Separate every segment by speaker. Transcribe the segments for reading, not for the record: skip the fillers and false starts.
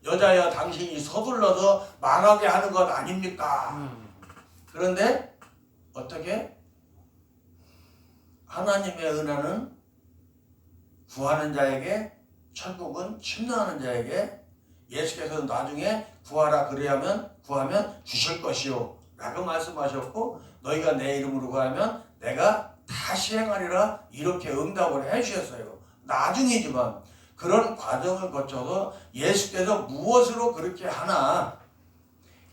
Speaker 1: 여자여 당신이 서둘러서 망하게 하는 것 아닙니까? 그런데 어떻게? 하나님의 은혜는 구하는 자에게, 천국은 침노하는 자에게, 예수께서 나중에 구하라 구하면 주실 것이요 라고 말씀하셨고, 너희가 내 이름으로 구하면 내가 다 시행하리라 이렇게 응답을 해주셨어요. 나중이지만 그런 과정을 거쳐서 예수께서 무엇으로 그렇게 하나,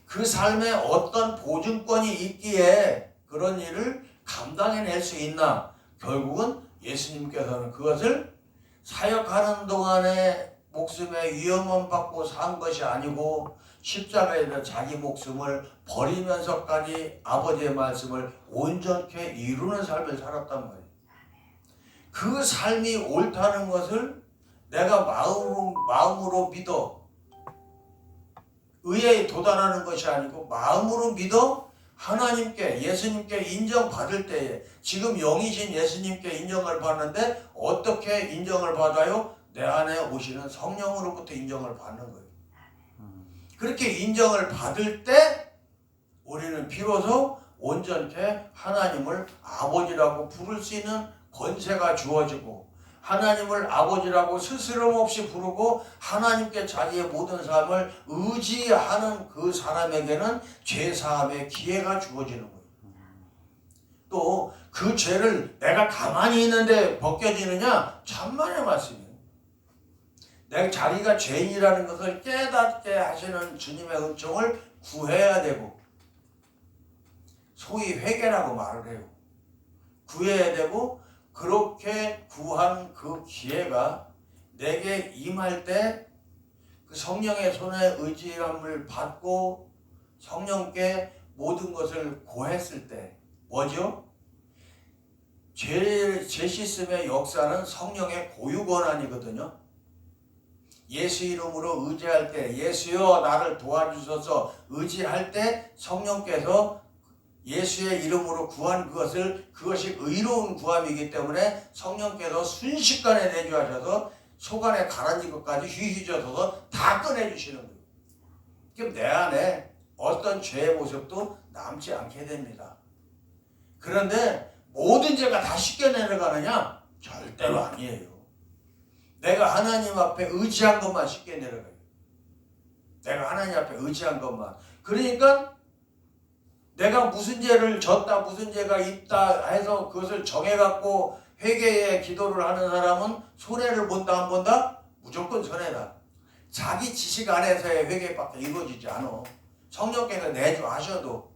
Speaker 1: 그 삶에 어떤 보증권이 있기에 그런 일을 감당해낼 수 있나. 결국은 예수님께서는 그것을 사역하는 동안에 목숨의 위험을 받고 산 것이 아니고 십자가에서 자기 목숨을 버리면서까지 아버지의 말씀을 온전케 이루는 삶을 살았단 말이에요. 그 삶이 옳다는 것을 내가 마음으로 믿어, 의에 도달하는 것이 아니고 마음으로 믿어 하나님께, 예수님께 인정받을 때에, 지금 영이신 예수님께 인정을 받는데 어떻게 인정을 받아요? 내 안에 오시는 성령으로부터 인정을 받는 거예요. 그렇게 인정을 받을 때 우리는 비로소 온전케 하나님을 아버지라고 부를 수 있는 권세가 주어지고, 하나님을 아버지라고 스스럼 없이 부르고 하나님께 자기의 모든 삶을 의지하는 그 사람에게는 죄사함의 기회가 주어지는 거예요. 또 그 죄를 내가 가만히 있는데 벗겨지느냐? 천만의 말씀이에요. 내 자기가 죄인이라는 것을 깨닫게 하시는 주님의 은총을 구해야 되고, 소위 회개라고 말을 해요. 구해야 되고, 그렇게 구한 그 기회가 내게 임할 때 그 성령의 손에 의지함을 받고 성령께 모든 것을 고했을 때 뭐죠? 죄 씻음의 역사는 성령의 고유 권한이거든요. 예수 이름으로 의지할 때, 예수여 나를 도와주소서 의지할 때 성령께서 예수의 이름으로 구한 그것이 의로운 구함이기 때문에 성령께서 순식간에 내주하셔서 속안에 가라앉은 것까지 휘휘져서 다 꺼내주시는 거예요. 그럼 내 안에 어떤 죄의 모습도 남지 않게 됩니다. 그런데 모든 죄가 다 씻겨 내려가느냐? 절대로 아니에요. 내가 하나님 앞에 의지한 것만 씻겨 내려가요. 내가 하나님 앞에 의지한 것만. 그러니까 내가 무슨 죄를 졌다, 무슨 죄가 있다 해서 그것을 정해갖고 회개의 기도를 하는 사람은 손해를 본다, 안 본다? 무조건 손해다. 자기 지식 안에서의 회개밖에 이루어지지 않아. 성령께서 내주하셔도.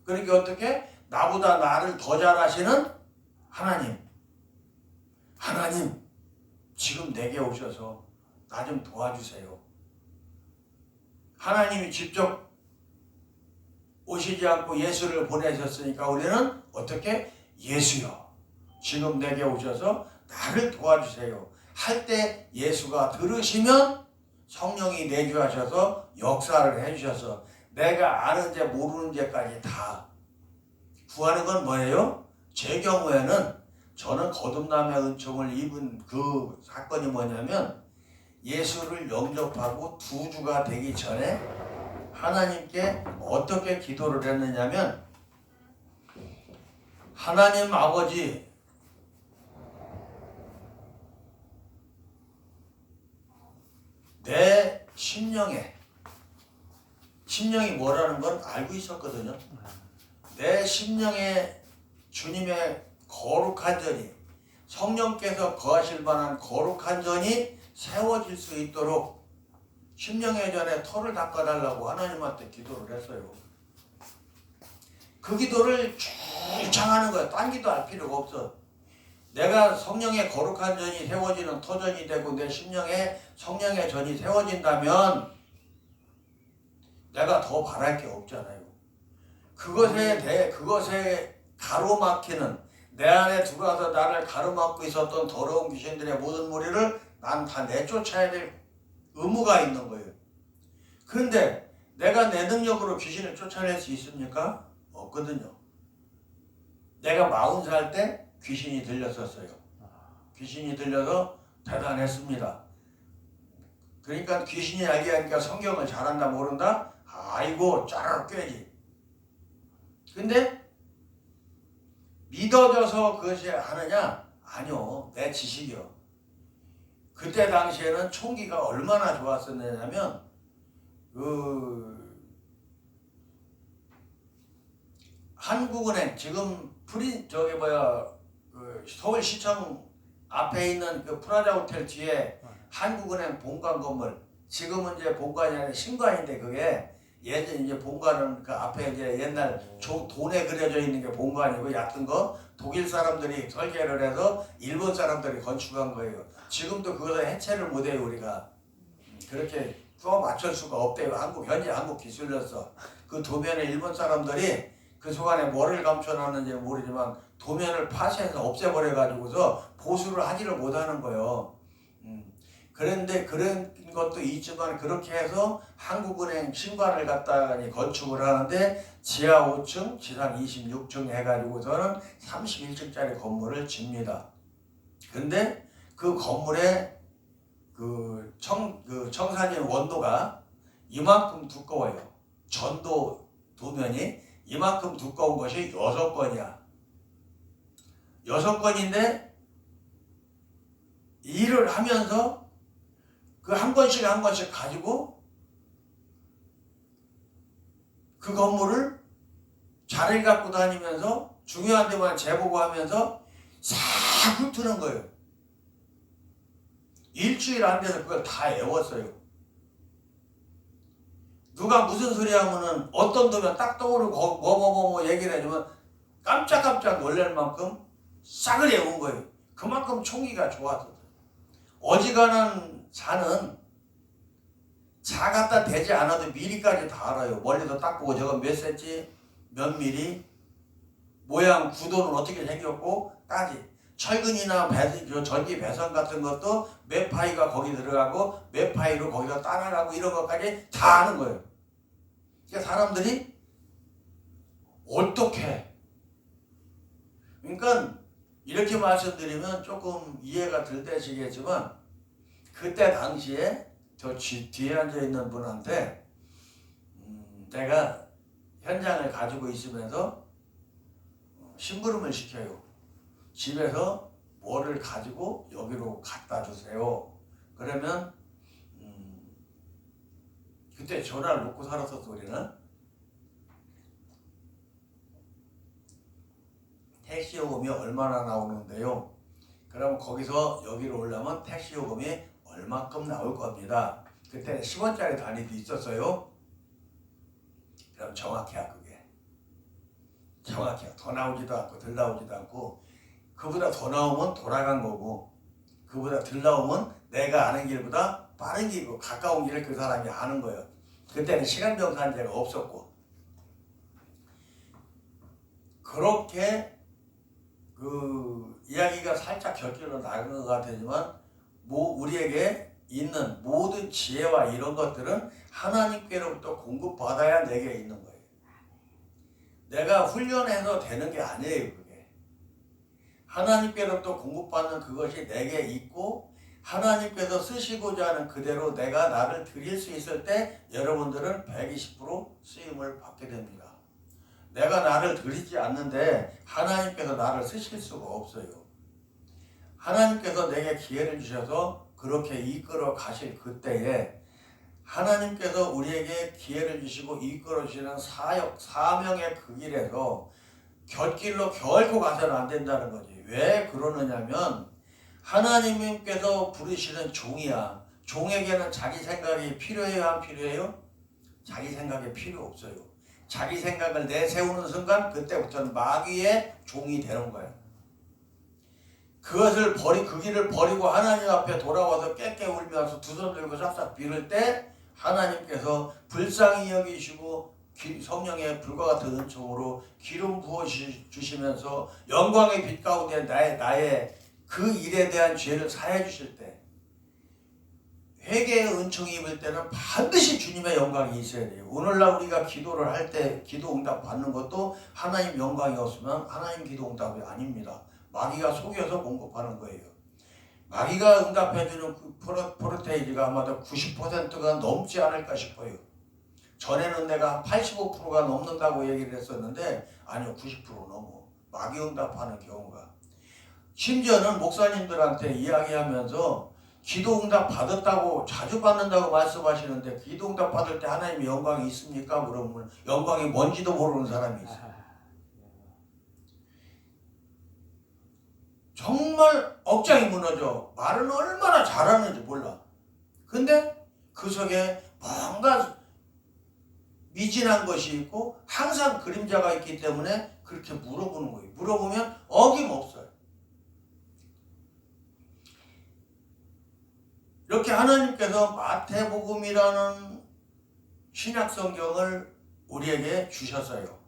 Speaker 1: 그러니까 어떻게? 나보다 나를 더 잘하시는 하나님, 지금 내게 오셔서 나 좀 도와주세요. 하나님이 직접 오시지 않고 예수를 보내셨으니까 우리는 어떻게? 예수여, 지금 내게 오셔서 나를 도와주세요 할 때 예수가 들으시면 성령이 내주하셔서 역사를 해주셔서 내가 아는 죄 모르는 죄까지 다 구하는 건 뭐예요? 제 경우에는 저는 거듭남의 은총을 입은 그 사건이 뭐냐면, 예수를 영접하고 2주가 되기 전에 하나님께 어떻게 기도를 했느냐면, 하나님 아버지, 내 심령이 뭐라는 건 알고 있었거든요. 내 심령에 주님의 거룩한 전이, 성령께서 거하실 만한 거룩한 전이 세워질 수 있도록 심령의 전에 터를 닦아달라고 하나님한테 기도를 했어요. 그 기도를 충창하는 거야. 딴 기도할 필요가 없어. 내가 성령의 거룩한 전이 세워지는 터전이 되고 내 심령에 성령의 전이 세워진다면 내가 더 바랄 게 없잖아요. 그것에 가로막히는, 내 안에 들어와서 나를 가로막고 있었던 더러운 귀신들의 모든 무리를 난 다 내쫓아야 될 의무가 있는 거예요. 그런데 내가 내 능력으로 귀신을 쫓아낼 수 있습니까? 없거든요. 내가 40살 때 귀신이 들렸었어요. 귀신이 들려서 대단했습니다. 그러니까 귀신이 알게 하니까 성경을 잘한다 모른다? 아이고 짜르르 꿰지. 근데 믿어져서 그것이 하느냐? 아니요. 내 지식이요. 그때 당시에는 총기가 얼마나 좋았었냐면 한국은행 지금 서울시청 앞에 있는 그 프라자 호텔 뒤에 한국은행 본관 건물, 지금은 이제 본관이 아니라 신관인데, 그게 예전 이제 본관은 그 앞에 이제 옛날 돈에 그려져 있는 게 본관이고, 얕은 거 독일 사람들이 설계를 해서 일본 사람들이 건축한 거예요. 지금도 그거를 해체를 못해요. 우리가 그렇게 또 맞출 수가 없대요. 현재 한국 기술로서 그 도면에 일본 사람들이 그 속안에 뭐를 감춰놨는지 모르지만 도면을 파쇄해서 없애버려가지고서 보수를 하지를 못하는 거예요. 그런데 그런 것도 있지만 그렇게 해서 한국은행 신관을 갖다가 건축을 하는데 지하 5층, 지상 26층 해가지고서는 31층짜리 건물을 집니다. 근데 그 건물에 청사진 원도가 이만큼 두꺼워요. 전도 도면이 이만큼 두꺼운 것이 6건이야. 6건인데 일을 하면서 그 한 건씩 한 건씩 가지고 그 건물을 자리를 갖고 다니면서 중요한 데만 재보고하면서 싹 훑는 거예요. 일주일 안 돼서 그걸 다 외웠어요. 누가 무슨 소리 하면은 어떤 도면 딱 떠오르고 뭐 얘기를 해주면 깜짝깜짝 놀랄 만큼 싹을 외운 거예요. 그만큼 총기가 좋았어요. 어지간한 자는 자 갖다 대지 않아도 미리까지 다 알아요. 멀리서 딱 보고 저건 몇 센치, 몇 미리, 모양, 구도는 어떻게 생겼고 까지. 철근이나 전기 배선 같은 것도 몇 파이가 거기 들어가고 몇 파이로 거기서 따라가고 이런 것까지 다 아는 거예요. 그러니까 사람들이 어떻게, 그러니까 이렇게 말씀드리면 조금 이해가 덜 되시겠지만 그때 당시에 저 뒤에 앉아있는 분한테 내가 현장을 가지고 있으면서 심부름을 시켜요. 집에서 뭐를 가지고 여기로 갖다 주세요. 그러면 그때 전화를 놓고 살았었어. 우리는 택시 요금이 얼마나 나오는데요. 그럼 거기서 여기로 오려면 택시 요금이 얼마큼 나올 겁니다. 그때 10원짜리 단위도 있었어요. 그럼 정확해야 그게. 정확해야. 더 나오지도 않고 덜 나오지도 않고, 그보다 더 나오면 돌아간 거고 그보다 덜 나오면 내가 아는 길보다 빠른 길이고 가까운 길을 그 사람이 아는 거예요. 그때는 시간 정산제가 없었고. 그렇게 그 이야기가 살짝 곁길로 나간 것 같지만 우리에게 있는 모든 지혜와 이런 것들은 하나님께로부터 공급받아야 내게 있는 거예요. 내가 훈련해서 되는 게 아니에요. 그게 하나님께로부터 공급받는 그것이 내게 있고 하나님께서 쓰시고자 하는 그대로 내가 나를 드릴 수 있을 때 여러분들은 120% 쓰임을 받게 됩니다. 내가 나를 드리지 않는데 하나님께서 나를 쓰실 수가 없어요. 하나님께서 내게 기회를 주셔서 그렇게 이끌어 가실 그때에 하나님께서 우리에게 기회를 주시고 이끌어 주시는 사역, 사명의 그 길에서 곁길로 결코 가서는 안 된다는 거지. 왜 그러느냐면 하나님께서 부르시는 종이야. 종에게는 자기 생각이 필요해요, 안 필요해요? 자기 생각이 필요 없어요. 자기 생각을 내세우는 순간 그때부터는 마귀의 종이 되는 거예요. 그 길을 버리고 하나님 앞에 돌아와서 깨깨 울면서 두 손 들고 싹싹 빌을 때 하나님께서 불쌍히 여기시고 성령의 불과 같은 은총으로 기름 부어 주시면서 영광의 빛 가운데 나의 그 일에 대한 죄를 사해 주실 때, 회개의 은총이 입을 때는 반드시 주님의 영광이 있어야 돼요. 오늘날 우리가 기도를 할 때 기도 응답 받는 것도 하나님 영광이 없으면 하나님 기도 응답이 아닙니다. 마귀가 속여서 공급하는 거예요. 마귀가 응답해주는 그 프로테이지가 아마도 90%가 넘지 않을까 싶어요. 전에는 내가 한 85%가 넘는다고 얘기를 했었는데 아니요, 90% 넘어. 마귀 응답하는 경우가. 심지어는 목사님들한테 이야기하면서 기도 응답 받았다고 자주 받는다고 말씀하시는데 기도 응답 받을 때 하나님의 영광이 있습니까? 물어보면 영광이 뭔지도 모르는 사람이 있어요. 정말 억장이 무너져. 말은 얼마나 잘하는지 몰라. 근데 그 속에 뭔가 미진한 것이 있고 항상 그림자가 있기 때문에 그렇게 물어보는 거예요. 물어보면 어김없어요. 이렇게 하나님께서 마태복음이라는 신약성경을 우리에게 주셨어요.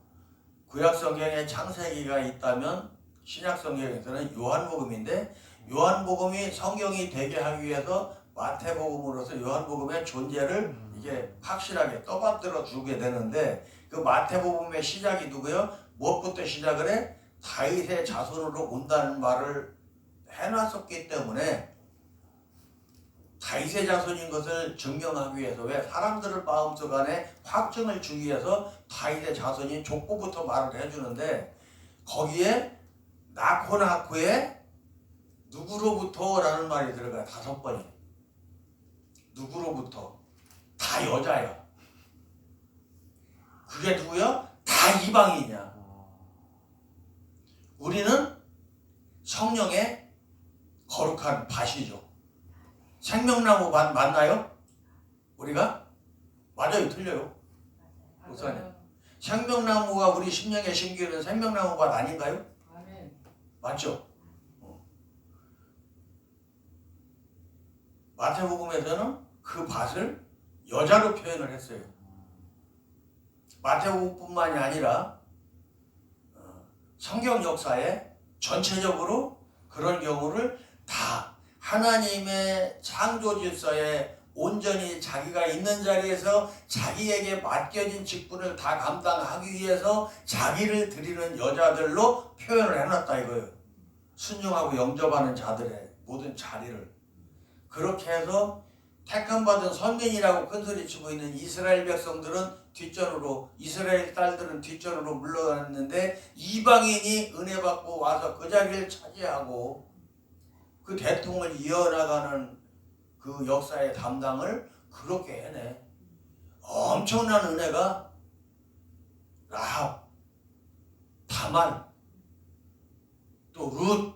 Speaker 1: 구약성경에 창세기가 있다면 신약성경에서는 요한복음인데 요한복음이 성경이 되게 하기 위해서 마태복음으로서 요한복음의 존재를 이게 확실하게 떠받들어 주게 되는데 그 마태복음의 시작이 누구요? 무엇부터 시작을 해? 다윗의 자손으로 온다는 말을 해놨었기 때문에 다윗의 자손인 것을 증명하기 위해서 왜 사람들을 마음속 안에 확증을 주기 위해서 다윗의 자손인 족보부터 말을 해주는데 거기에 나코나코의 누구로부터 라는 말이 들어가요. 5번이. 누구로부터. 다 여자야. 그게 누구야? 다 이방인이야. 우리는 성령의 거룩한 밭이죠. 생명나무 밭 맞나요? 우리가? 맞아요, 틀려요? 목사님. 생명나무가 우리 심령에 심기는 생명나무 밭 아닌가요? 맞죠? 마태복음에서는 그 밭을 여자로 표현을 했어요. 마태복음뿐만이 아니라 성경 역사에 전체적으로 그런 경우를 다 하나님의 창조 질서에 온전히 자기가 있는 자리에서 자기에게 맡겨진 직분을 다 감당하기 위해서 자기를 드리는 여자들로 표현을 해놨다 이거예요. 순종하고 영접하는 자들의 모든 자리를. 그렇게 해서 택함받은 선민이라고 큰소리치고 있는 이스라엘 백성들은 뒷전으로, 이스라엘 딸들은 뒷전으로 물러갔는데 이방인이 은혜 받고 와서 그 자리를 차지하고 그 대통을 이어나가는 그 역사의 담당을 그렇게 해내. 엄청난 은혜가 라합, 다만, 또 룻,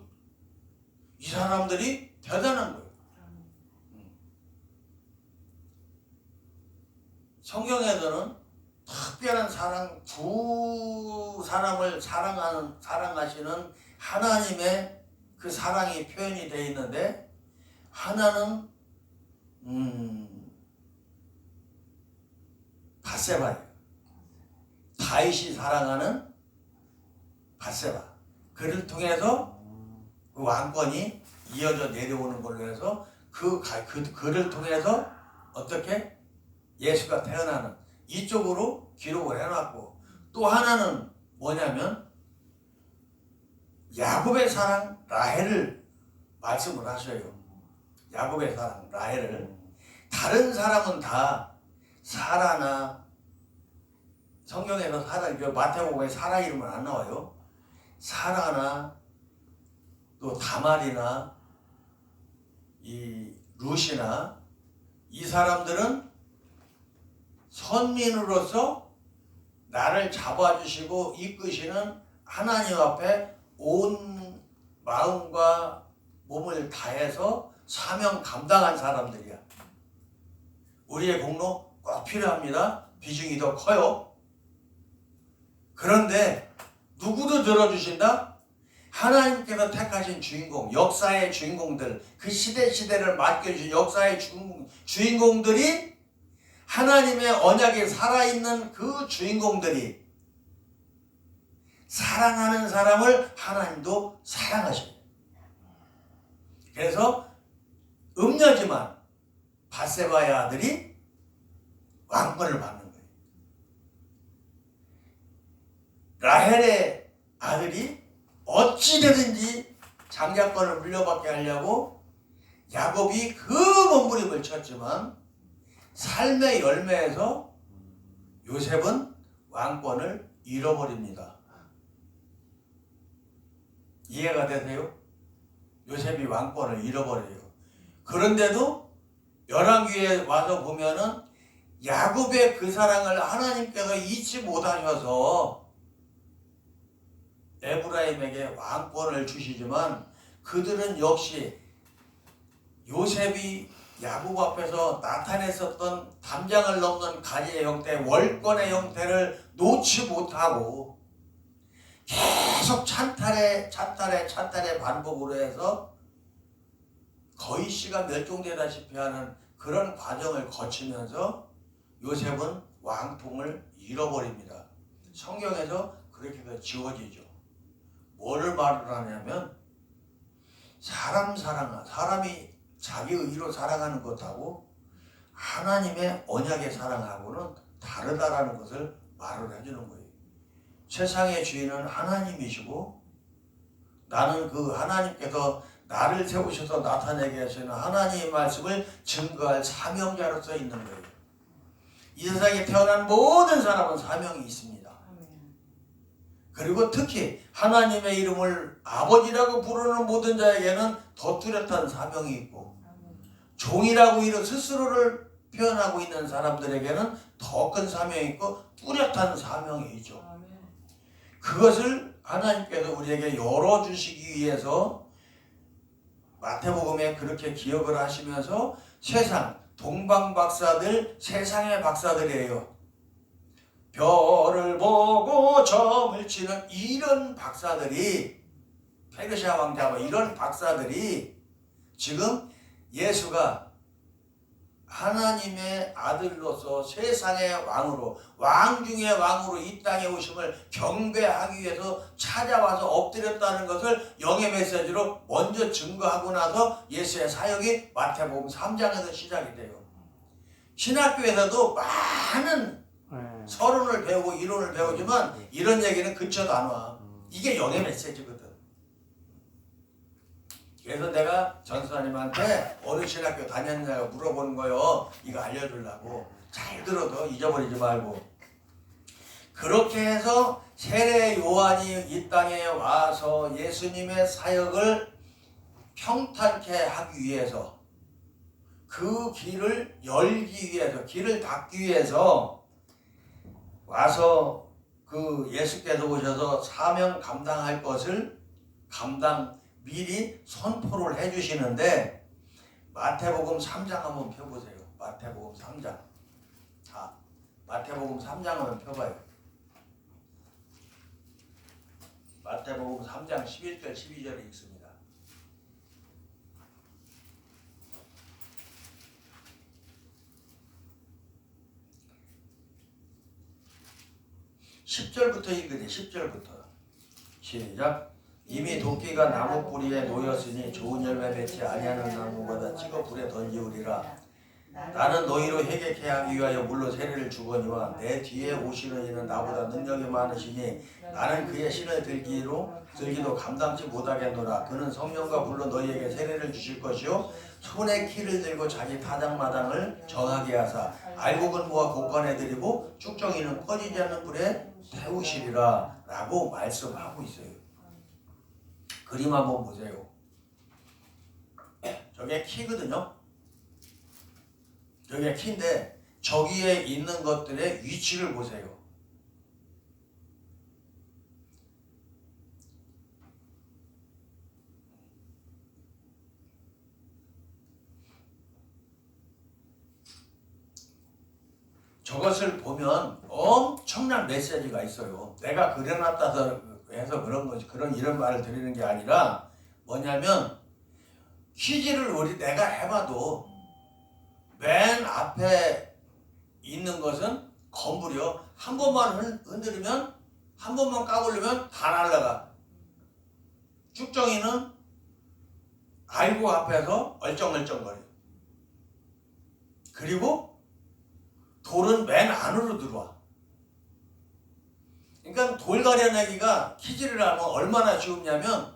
Speaker 1: 이 사람들이 대단한 거예요. 성경에서는 특별한 사랑, 두 사람을 사랑하시는 하나님의 그 사랑이 표현이 되어 있는데 하나는 밧세바예요. 다윗이 사랑하는 밧세바. 그를 통해서 그 왕권이 이어져 내려오는 걸로 해서 그를 통해서 어떻게 예수가 태어나는 이쪽으로 기록을 해놨고 또 하나는 뭐냐면 야곱의 사랑 라헬을 말씀을 하셔요. 야곱의 사랑 라헬을. 다른 사람은 다 사라나 성경에서 사라, 마태복음에 사라 이름은 안 나와요. 사라나 또 다말이나 이 룻이나 이 사람들은 선민으로서 나를 잡아주시고 이끄시는 하나님 앞에 온 마음과 몸을 다해서 사명 감당한 사람들이야. 우리의 공로 꼭 필요합니다. 비중이 더 커요. 그런데 누구도 들어주신다? 하나님께서 택하신 주인공, 역사의 주인공들, 그 시대를 맡겨주신 역사의 주인공들이 하나님의 언약에 살아있는 그 주인공들이 사랑하는 사람을 하나님도 사랑하셔요. 그래서 음녀지만 밧세바의 아들이 왕권을 받는 거예요. 라헬의 아들이 어찌되든지 장자권을 물려받게 하려고 야곱이 그 몸부림을 쳤지만 삶의 열매에서 요셉은 왕권을 잃어버립니다. 이해가 되세요? 요셉이 왕권을 잃어버려요. 그런데도 열왕기에 와서 보면은 야곱의 그 사랑을 하나님께서 잊지 못하셔서 에브라임에게 왕권을 주시지만 그들은 역시 요셉이 야곱 앞에서 나타냈었던 담장을 넘는 가지의 형태, 월권의 형태를 놓지 못하고 계속 찬탈에 반복으로 해서 거의 씨가 멸종되다시피 하는 그런 과정을 거치면서 요셉은 왕통을 잃어버립니다. 성경에서 그렇게 지워지죠. 뭐를 말을 하냐면 사람이 자기 의로 사랑하는 것하고 하나님의 언약의 사랑하고는 다르다라는 것을 말을 해주는 거예요. 세상의 주인은 하나님이시고 나는 그 하나님께서 나를 세우셔서 나타내게 하시는 하나님의 말씀을 증거할 사명자로서 있는 거예요. 이 세상에 태어난 모든 사람은 사명이 있습니다. 그리고 특히 하나님의 이름을 아버지라고 부르는 모든 자에게는 더 뚜렷한 사명이 있고 종이라고 스스로를 표현하고 있는 사람들에게는 더 큰 사명이 있고 뚜렷한 사명이 있죠. 그것을 하나님께서 우리에게 열어주시기 위해서 마태복음에 그렇게 기억을 하시면서 동방 박사들, 세상의 박사들이에요. 별을 보고 점을 치는 이런 박사들이, 페르시아 왕자 이런 박사들이 지금 예수가 하나님의 아들로서 세상의 왕으로, 왕 중의 왕으로 이 땅에 오심을 경배하기 위해서 찾아와서 엎드렸다는 것을 영의 메시지로 먼저 증거하고 나서 예수의 사역이 마태복음 3장에서 시작이 돼요. 신학교에서도 많은 서론을 배우고 이론을 배우지만 이런 얘기는 근처도 안 와. 이게 영의 메시지거든. 그래서 내가 전수사님한테 어느 신학교 다녔냐고 물어보는 거요. 이거 알려주려고. 잘 들어도 잊어버리지 말고. 그렇게 해서 세례 요한이 이 땅에 와서 예수님의 사역을 평탄케 하기 위해서, 그 길을 열기 위해서, 길을 닫기 위해서 와서 그 예수께서 오셔서 사명 감당할 것을 미리 선포를 해주시는데, 마태복음 3장 한번 펴보세요. 마태복음 3장. 마태복음 3장 한번 펴봐요. 마태복음 3장 11절 12절에 있습니다. (10절부터) 읽으세요. 10절부터 시작. 이미 도끼가 나무 뿌리에 놓였으니 좋은 열매 맺지 아니하는 나무보다 찍어 불에 던지우리라. 나는 너희로 회개케 하기 위하여 물로 세례를 주거니와 내 뒤에 오시는 이는 나보다 능력이 많으시니 나는 그의 신을 들기도 감당치 못하겠노라. 그는 성령과 불로 너희에게 세례를 주실 것이요 손에 키를 들고 자기 타작마당을 정하게 하사 알곡은 모아 곳간에 들이고 쭉정이는 꺼지지 않는 불에 태우시리라 라고 말씀하고 있어요. 그림 한번 보세요. 저게 키거든요. 저게 키인데 저기에 있는 것들의 위치를 보세요. 저것을 보면 엄청난 메시지가 있어요. 내가 그려놨다 해서 그런 거지. 이런 말을 드리는 게 아니라 뭐냐면, 퀴즈를 내가 해봐도 맨 앞에 있는 것은 건물이요. 한 번만 흔들면, 한 번만 까불면 다 날아가. 쭉정이는 알고 앞에서 얼쩡얼쩡거려. 그리고 돌은 맨 안으로 들어와. 그러니까 돌 가려내기가 퀴즈를 하면 얼마나 쉬웠냐면,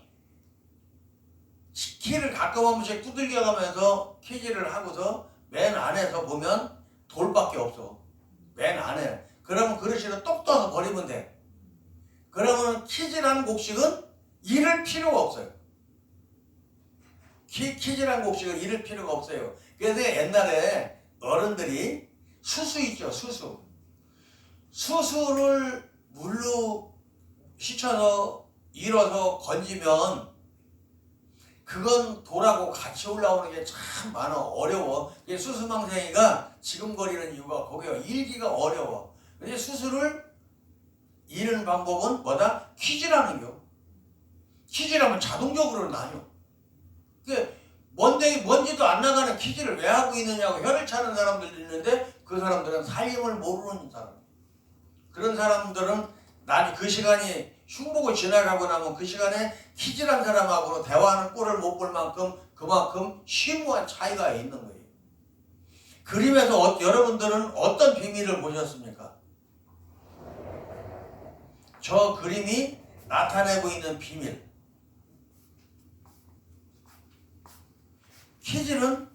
Speaker 1: 키를 가끔 한 번씩 두들겨가면서 키질을 하고서 맨 안에서 보면 돌밖에 없어. 맨 안에. 그러면 그릇이를 똑 떠서 버리면 돼. 그러면 키질한 곡식은 잃을 필요가 없어요. 키질한 곡식은 잃을 필요가 없어요. 그래서 옛날에 어른들이 수수 있죠, 수수. 수수를 물로 씻어서 일어서 건지면 그건 돌하고 같이 올라오는 게 참 많아. 어려워. 수수망생이가 지금 거리는 이유가 거기가 일기가 어려워. 근데 수수를 이는 방법은 뭐다? 키질하는 겨. 키질하면 자동적으로 나뉘어. 먼지도 안 나가는 키질을 왜 하고 있느냐고 혀를 차는 사람들도 있는데 그 사람들은 살림을 모르는 사람. 그런 사람들은 그 시간이 흉보고 지나가고 나면 그 시간에 키질한 사람하고 대화하는 꼴을 못 볼 만큼 그만큼 심오한 차이가 있는 거예요. 그림에서 여러분들은 어떤 비밀을 보셨습니까? 저 그림이 나타내고 있는 비밀. 키질은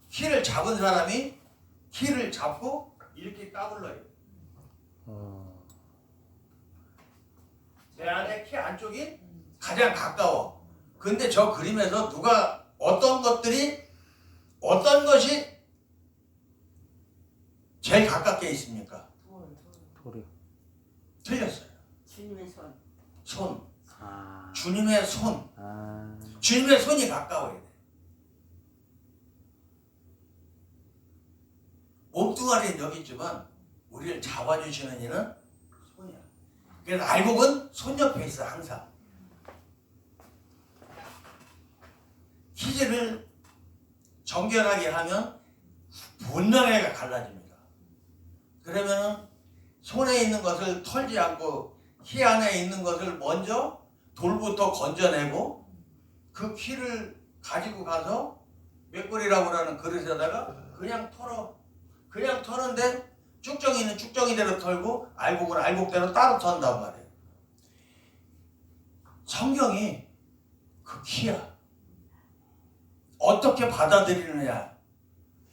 Speaker 1: 키를 잡은 사람이 키를 잡고 이렇게 까불러요. 제 안에 키 안쪽이 가장 가까워. 근데 저 그림에서 누가 어떤 것이 제일 가깝게 있습니까?
Speaker 2: 돌이요.
Speaker 1: 틀렸어요.
Speaker 3: 주님의 손.
Speaker 1: 손.
Speaker 2: 아.
Speaker 1: 주님의 손.
Speaker 2: 아.
Speaker 1: 주님의 손이 가까워야 돼. 몸뚱아리는 여기 있지만 우리를 잡아주시는 이는 손이야. 그래서 알곡은 손 옆에 있어 항상. 키질을 정결하게 하면 분명하게 갈라집니다. 그러면 손에 있는 것을 털지 않고 키 안에 있는 것을 먼저 돌부터 건져내고 그 키를 가지고 가서 맥골이라고 하는 그릇에다가 그냥 털어. 그냥 터는데 쭉정이는 쭉정이대로 털고 알곡은 알곡대로 따로 턴단 말이에요. 성경이 그 키야. 어떻게 받아들이느냐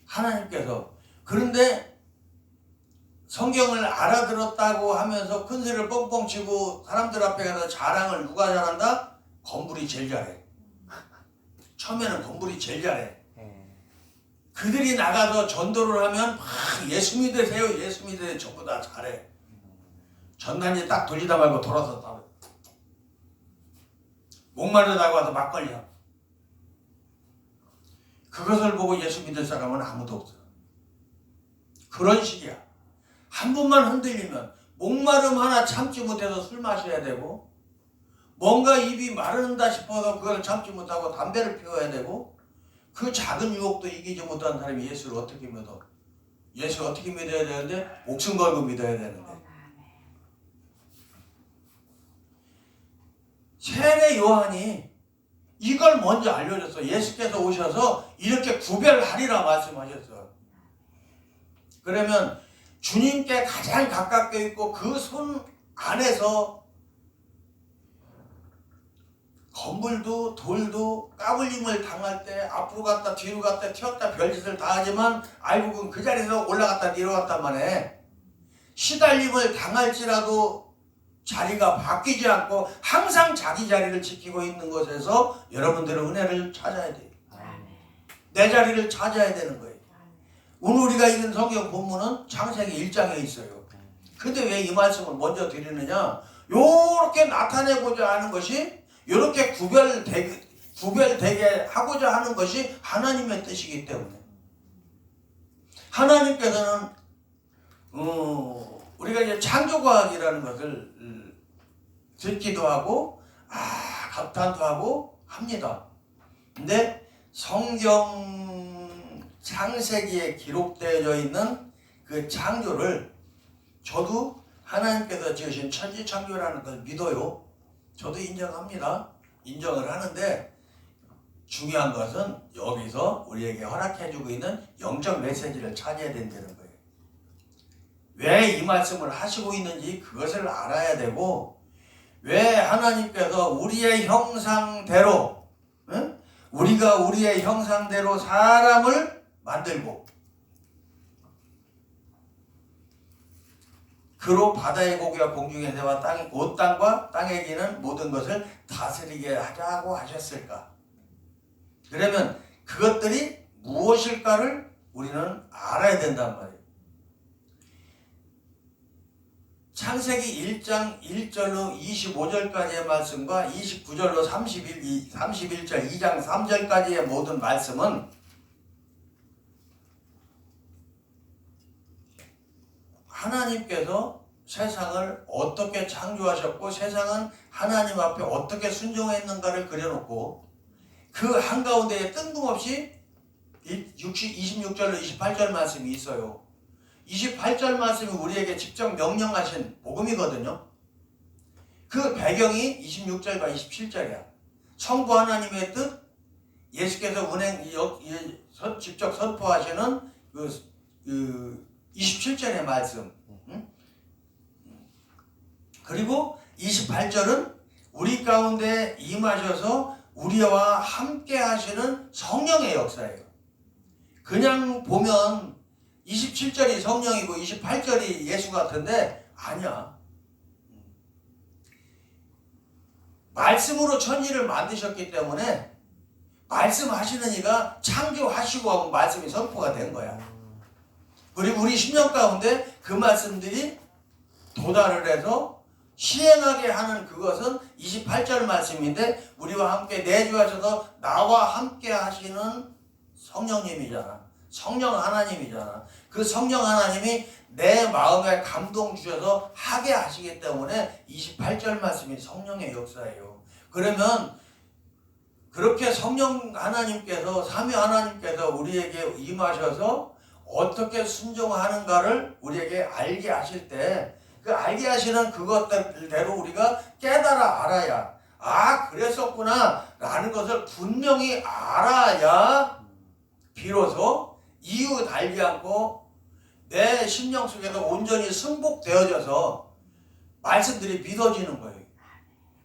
Speaker 1: 하나님께서. 그런데 성경을 알아들었다고 하면서 큰 소리를 뻥뻥 치고 사람들 앞에 가서 자랑을 누가 잘한다? 건불이 제일 잘해. 처음에는 건불이 제일 잘해. 그들이 나가서 전도를 하면 막 예수 믿으세요, 예수 믿으세요. 전부 다 잘해. 전단지 딱 돌리다 말고 돌아서 따로. 목마르다고 와서 막걸리야. 그것을 보고 예수 믿을 사람은 아무도 없어. 그런 식이야. 한 번만 흔들리면 목마름 하나 참지 못해서 술 마셔야 되고, 뭔가 입이 마른다 싶어서 그걸 참지 못하고 담배를 피워야 되고, 그 작은 유혹도 이기지 못한 사람이 예수를 어떻게 믿어? 예수를 어떻게 믿어야 되는데? 목숨 걸고 믿어야 되는데. 세례 요한이 이걸 먼저 알려줬어. 예수께서 오셔서 이렇게 구별하리라 말씀하셨어. 그러면 주님께 가장 가깝게 있고 그 손 안에서 건불도 돌도 까불림을 당할 때 앞으로 갔다 뒤로 갔다 튀었다 별짓을 다 하지만 알곡은 그 자리에서 올라갔다 내려갔다만 해. 시달림을 당할지라도 자리가 바뀌지 않고 항상 자기 자리를 지키고 있는 것에서 여러분들은 은혜를 찾아야 돼요. 내 자리를 찾아야 되는 거예요. 오늘 우리가 읽은 성경 본문은 창세기 1장에 있어요. 근데 왜 이 말씀을 먼저 드리느냐? 요렇게 나타내고자 하는 것이, 요렇게 구별되게 하고자 하는 것이 하나님의 뜻이기 때문에. 하나님께서는 우리가 이제 창조과학이라는 것을 듣기도 하고 감탄도 하고 합니다. 근데 성경 창세기에 기록되어 있는 그 창조를 저도 하나님께서 지으신 천지창조라는 걸 믿어요. 저도 인정합니다. 인정을 하는데 중요한 것은 여기서 우리에게 허락해주고 있는 영적 메시지를 찾아야 된다는 거예요. 왜 이 말씀을 하시고 있는지 그것을 알아야 되고, 왜 하나님께서 우리의 형상대로 우리가 우리의 형상대로 사람을 만들고 그로 바다의 고기와 공중의 새와 온 땅과 땅에 기는 모든 것을 다스리게 하자고 하셨을까? 그러면 그것들이 무엇일까를 우리는 알아야 된단 말이에요. 창세기 1장 1절로 25절까지의 말씀과 29절로 31절 2장 3절까지의 모든 말씀은 하나님께서 세상을 어떻게 창조하셨고 세상은 하나님 앞에 어떻게 순종했는가를 그려놓고 그 한가운데에 뜬금없이 26절로 28절 말씀이 있어요. 28절 말씀이 우리에게 직접 명령하신 복음이거든요. 그 배경이 26절과 27절이야. 성부 하나님의 뜻, 예수께서 직접 선포하시는 그 27절의 말씀. 그리고 28절은 우리 가운데 임하셔서 우리와 함께 하시는 성령의 역사예요. 그냥 보면 27절이 성령이고 28절이 예수 같은데 아니야. 말씀으로 천지를 만드셨기 때문에 말씀하시는 이가 창조하시고 하고 말씀이 선포가 된 거야. 그리고 우리 10년 가운데 그 말씀들이 도달을 해서 시행하게 하는 그것은 28절 말씀인데 우리와 함께 내주하셔서 나와 함께 하시는 성령님이잖아. 성령 하나님이잖아. 그 성령 하나님이 내 마음에 감동 주셔서 하게 하시기 때문에 28절 말씀이 성령의 역사예요. 그러면 그렇게 성령 하나님께서 삼위 하나님께서 우리에게 임하셔서 어떻게 순종하는가를 우리에게 알게 하실 때 그 알게 하시는 그것대로 우리가 깨달아 알아야 그랬었구나 라는 것을 분명히 알아야 비로소 이유 달지 않고 내 심령 속에서 온전히 승복되어져서 말씀들이 믿어지는 거예요.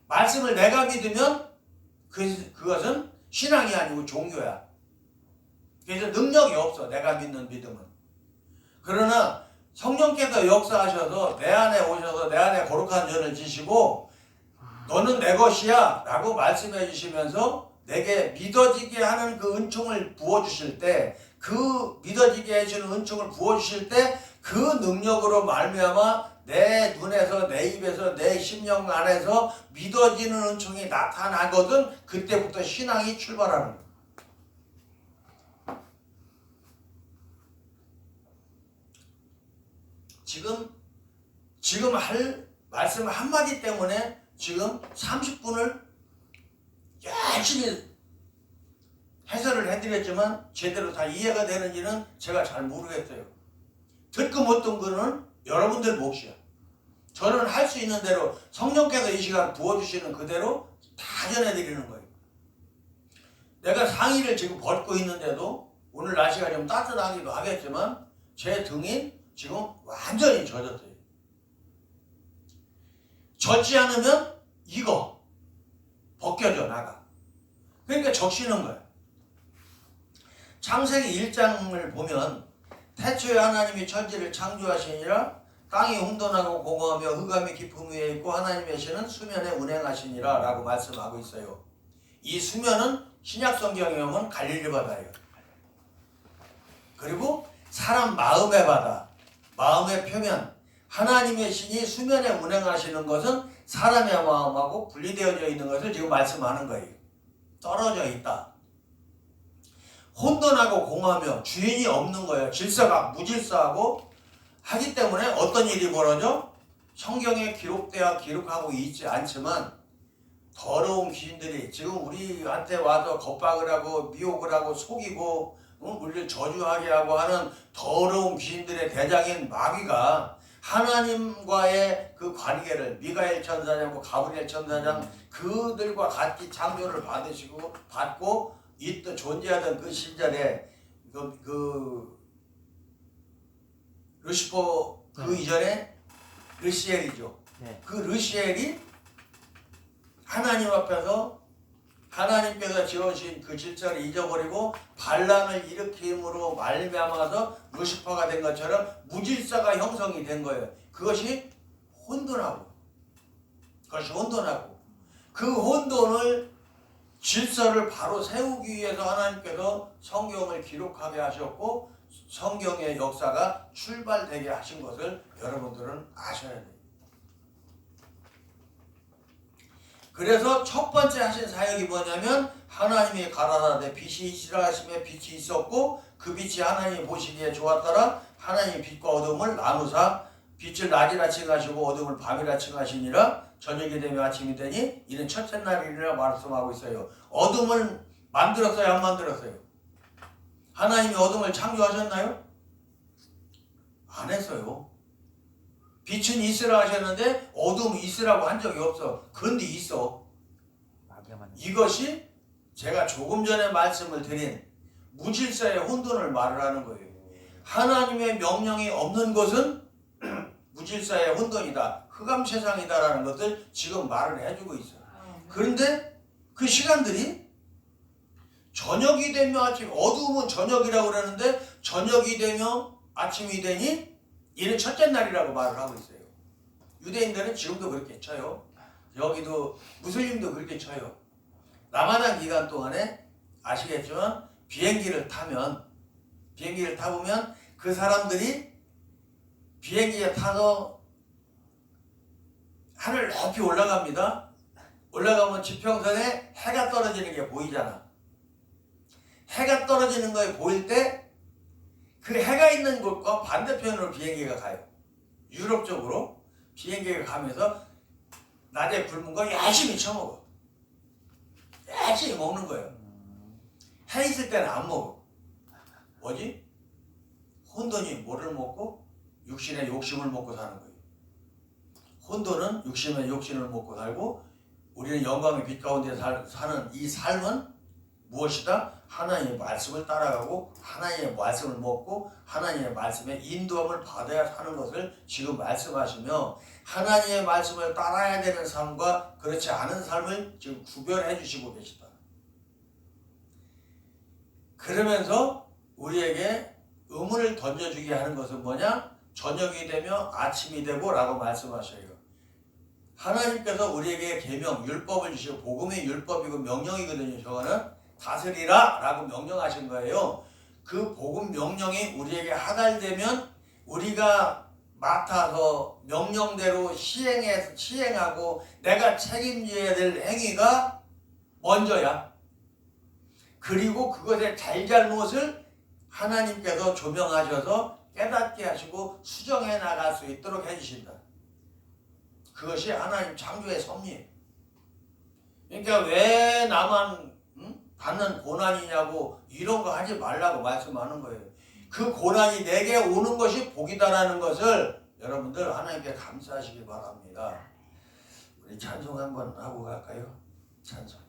Speaker 1: 말씀을 내가 믿으면 그것은 신앙이 아니고 종교야. 그래서 능력이 없어. 내가 믿는 믿음은. 그러나 성령께서 역사하셔서 내 안에 오셔서 내 안에 거룩한 전을 지시고 너는 내 것이야 라고 말씀해 주시면서 내게 믿어지게 하는 그 은총을 부어주실 때 그 믿어지게 해주는 은총을 부어주실 때 그 능력으로 말미암아 내 눈에서 내 입에서 내 심령 안에서 믿어지는 은총이 나타나거든. 그때부터 신앙이 출발하는 거야. 지금 할 말씀 한마디 때문에 지금 30분을 열심히 해설을 해드렸지만 제대로 다 이해가 되는지는 제가 잘 모르겠어요. 듣고 못 듣는 거는 여러분들 몫이야. 저는 할 수 있는 대로 성령께서 이 시간 부어주시는 그대로 다 전해드리는 거예요. 내가 상의를 지금 벗고 있는데도 오늘 날씨가 좀 따뜻하기도 하겠지만 제 등이 지금 완전히 젖었어요. 젖지 않으면 이거 벗겨져 나가. 그러니까 적시는 거야. 창세기 1장을 보면 태초에 하나님이 천지를 창조하시니라 땅이 혼돈하고 공허하며 흑암이 깊음 위에 있고 하나님의 신은 수면에 운행하시니라 라고 말씀하고 있어요. 이 수면은 신약 성경에 보면 갈릴리 바다예요. 그리고 사람 마음의 바다, 마음의 표면, 하나님의 신이 수면에 운행하시는 것은 사람의 마음하고 분리되어져 있는 것을 지금 말씀하는 거예요. 떨어져 있다. 혼돈하고 공허하며 주인이 없는 거예요. 질서가 무질서하고 하기 때문에 어떤 일이 벌어져? 성경에 기록하고 있지 않지만 더러운 귀신들이 지금 우리한테 와서 겁박을 하고 미혹을 하고 속이고 우리를 저주하게 하고 하는 더러운 귀신들의 대장인 마귀가 하나님과의 그 관계를 미가엘 천사장과 가브리엘 천사장 그들과 같이 창조를 받고 있던 존재하던 그 시절에 그 루시퍼 그 이전에 르시엘이죠. 그 르시엘이 하나님 앞에서 하나님께서 지어주신 그 질서를 잊어버리고 반란을 일으킴으로 말미암아서 루시퍼가 된 것처럼 무질서가 형성이 된 거예요. 그것이 혼돈하고 그 혼돈을 질서를 바로 세우기 위해서 하나님께서 성경을 기록하게 하셨고 성경의 역사가 출발되게 하신 것을 여러분들은 아셔야 돼요. 그래서 첫 번째 하신 사역이 뭐냐면 하나님이 가라사대 빛이 있으라 하심에 빛이 있었고 그 빛이 하나님이 보시기에 좋았더라. 하나님이 빛과 어둠을 나누사 빛을 낮이라 칭하시고 어둠을 밤이라 칭하시니라. 저녁이 되며 아침이 되니 이는 첫째 날이라 말씀하고 있어요. 어둠을 만들었어요? 안 만들었어요? 하나님이 어둠을 창조하셨나요? 안 했어요. 빛은 있으라 하셨는데 어둠이 있으라고 한 적이 없어. 그런데 있어. 이것이 제가 조금 전에 말씀을 드린 무질서의 혼돈을 말을 하는 거예요. 하나님의 명령이 없는 것은 무질서의 혼돈이다. 흑암 세상이다라는 것을 지금 말을 해주고 있어요. 그런데 그 시간들이 저녁이 되면 아침, 어두우면 저녁이라고 그러는데 저녁이 되면 아침이 되니 이는 첫째 날이라고 말을 하고 있어요. 유대인들은 지금도 그렇게 쳐요. 여기도 무슬림도 그렇게 쳐요. 라마단 기간 동안에 아시겠지만 비행기를 타보면 그 사람들이 비행기에 타서 하늘 높이 올라갑니다. 올라가면 지평선에 해가 떨어지는 게 보이잖아. 해가 떨어지는 거에 보일 때 그 해가 있는 곳과 반대편으로 비행기가 가요. 유럽 쪽으로 비행기가 가면서 낮에 굶은 거 열심히 쳐먹어. 열심히 먹는 거예요. 해 있을 때는 안 먹어. 뭐지? 혼돈이 뭐를 먹고? 육신의 욕심을 먹고 사는 거예요. 혼돈은 육신의 욕심을 먹고 살고 우리는 영광의 빛 가운데 사는 이 삶은 무엇이다? 하나님의 말씀을 따라가고 하나님의 말씀을 먹고 하나님의 말씀에 인도함을 받아야 사는 것을 지금 말씀하시며 하나님의 말씀을 따라야 되는 삶과 그렇지 않은 삶을 지금 구별해 주시고 계시다. 그러면서 우리에게 의문을 던져주게 하는 것은 뭐냐? 저녁이 되며 아침이 되고 라고 말씀하셔요. 하나님께서 우리에게 계명, 율법을 주시고 복음의 율법이고 명령이거든요. 저거는 다스리라 라고 명령하신 거예요. 그 복음 명령이 우리에게 하달되면 우리가 맡아서 명령대로 시행하고 내가 책임져야 될 행위가 먼저야. 그리고 그것의 잘잘못을 하나님께서 조명하셔서 깨닫게 하시고 수정해 나갈 수 있도록 해주신다. 그것이 하나님 창조의 섭리예요. 그러니까 왜 나만 받는 고난이냐고 이런 거 하지 말라고 말씀하는 거예요. 그 고난이 내게 오는 것이 복이다라는 것을 여러분들 하나님께 감사하시기 바랍니다. 우리 찬송 한번 하고 갈까요? 찬송.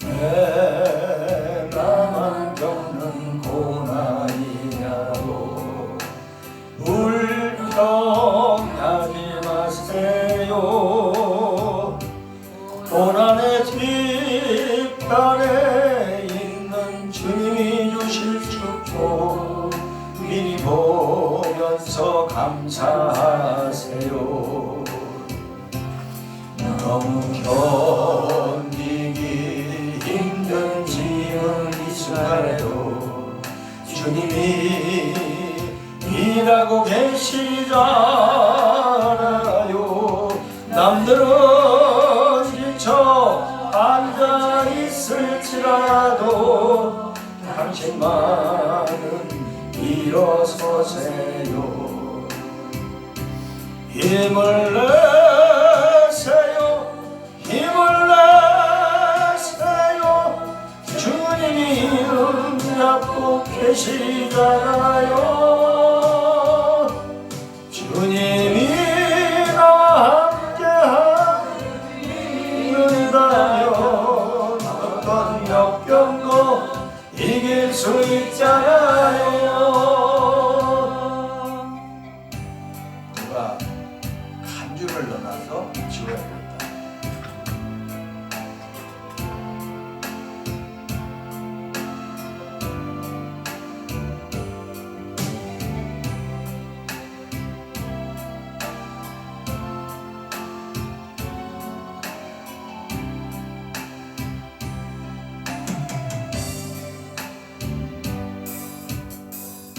Speaker 3: 왜 나만 겪는 고난이냐고 불평하지 마세요. 고난의 뒷편에 있는 주님이 주실 축복 미리 보면서 감사하세요. 너무 견디기 힘든 지은 이 순간에도 주님이 일하고 계시잖아요. 남들은 지쳐 앉아있을지 힘을 내세요 힘을 내세요 주님이 이름 잡고 계시잖아요 주님이 나와 함께하는다면 어떤 역경도 이길 수 있잖아요
Speaker 1: 누가 간주를 넣어놔서 지워야 된다.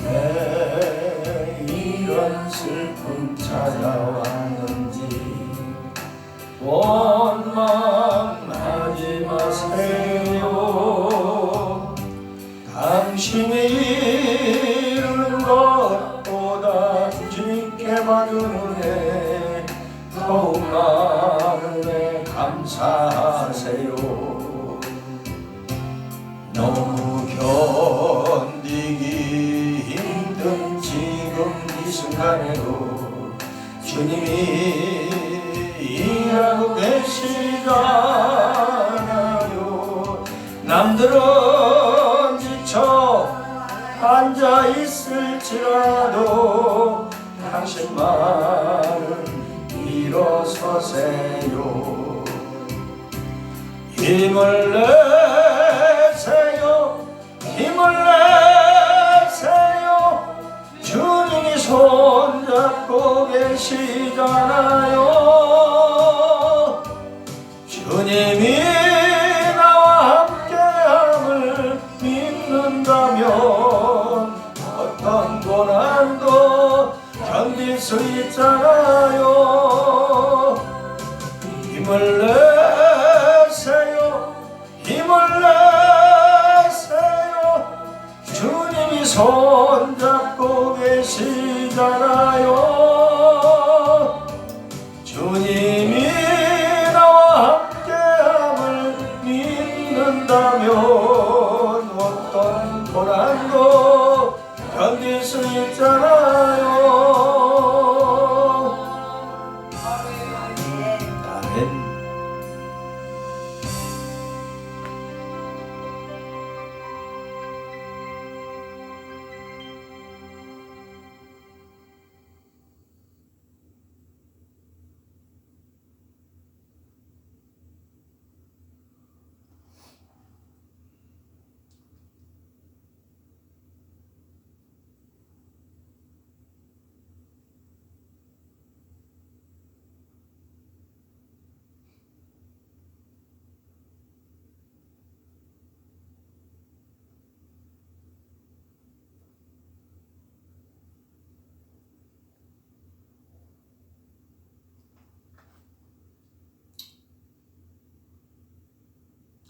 Speaker 3: 왜 이런 슬픔 찾아왔는지 원망하지 마세요 당신이 이루는 것보다 주님께만 은혜 더욱 많은 은혜 감사하세요 너무 견디기 힘든 지금 이 순간에도 주님이 일하고 계시잖아요 남들은 지쳐 앉아 있을지라도 당신만은 일어서세요 힘을 내세요 힘을 내세요 주님이 손잡고 계시잖아요 주님이 나와 함께함을 믿는다면 어떤 고난도 견딜 수 있잖아요 힘을 내세요 힘을 내세요 주님이 손잡고 계시잖아요 주님이 나와 함께함을 믿는다면 어떤 고난도 견딜 수 있잖아요 아멘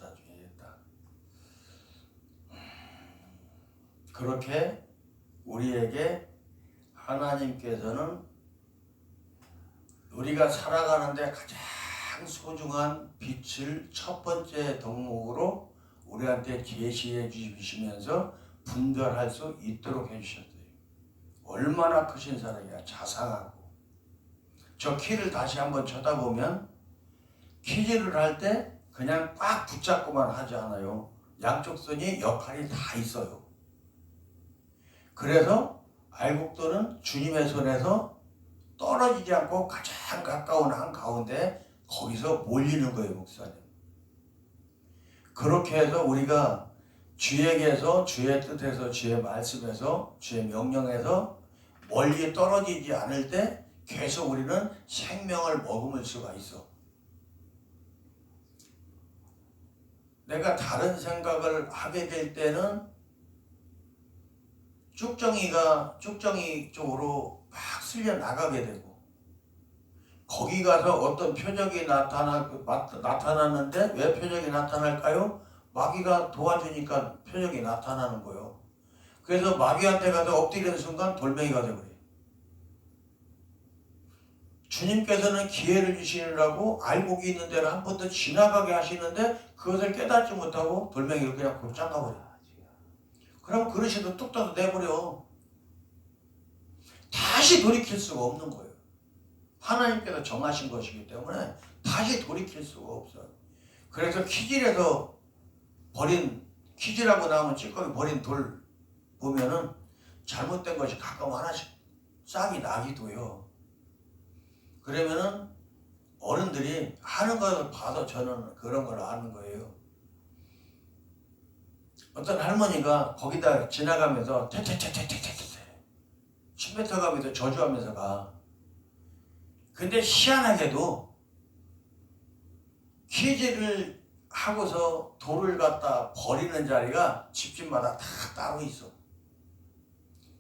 Speaker 3: 나중에 했다. 그렇게 우리에게 하나님께서는 우리가 살아가는데 가장 소중한 빛을 첫 번째 덕목으로 우리한테 제시해 주시면서 분별할 수 있도록 해주셨어요. 얼마나 크신 사랑이야. 자상하고. 저 키를 다시 한번 쳐다보면 키질을 할 때 그냥 꽉 붙잡고만 하지 않아요. 양쪽 손이 역할이 다 있어요. 그래서 알곡들은 주님의 손에서 떨어지지 않고 가장 가까운 한가운데 거기서 몰리는 거예요, 목사님. 그렇게 해서 우리가 주에게서, 주의 뜻에서, 주의 말씀에서, 주의 명령에서 멀리 떨어지지 않을 때 계속 우리는 생명을 머금을 수가 있어. 내가 다른 생각을 하게 될 때는 쭉정이 쪽으로 막 쓸려 나가게 되고, 거기 가서 어떤 표적이 나타났는데 왜 표적이 나타날까요? 마귀가 도와주니까 표적이 나타나는 거예요. 그래서 마귀한테 가서 엎드리는 순간 돌멩이가 되버려요.
Speaker 1: 주님께서는 기회를 주시느라고 알고 있는 대로 한 번 더 지나가게 하시는데 그것을 깨닫지 못하고 돌멩이를 그냥 곧장 가버려. 그럼 그릇이도 뚝 떠서 내버려. 다시 돌이킬 수가 없는 거예요. 하나님께서 정하신 것이기 때문에 다시 돌이킬 수가 없어요. 그래서 키질에서 버린, 키질하고 나면 찌꺼기 버린 돌 보면은 잘못된 것이 가끔 하나씩 싹이 나기도 해요. 그러면은 어른들이 하는 것을 봐도 저는 그런 걸 아는 거예요. 어떤 할머니가 거기다 지나가면서 퇴퇴퇴퇴퇴퇴퇴 침 뱉어가면서 저주하면서 가. 근데 희한하게도 키질을 하고서 돌을 갖다 버리는 자리가 집집마다 다 따로 있어.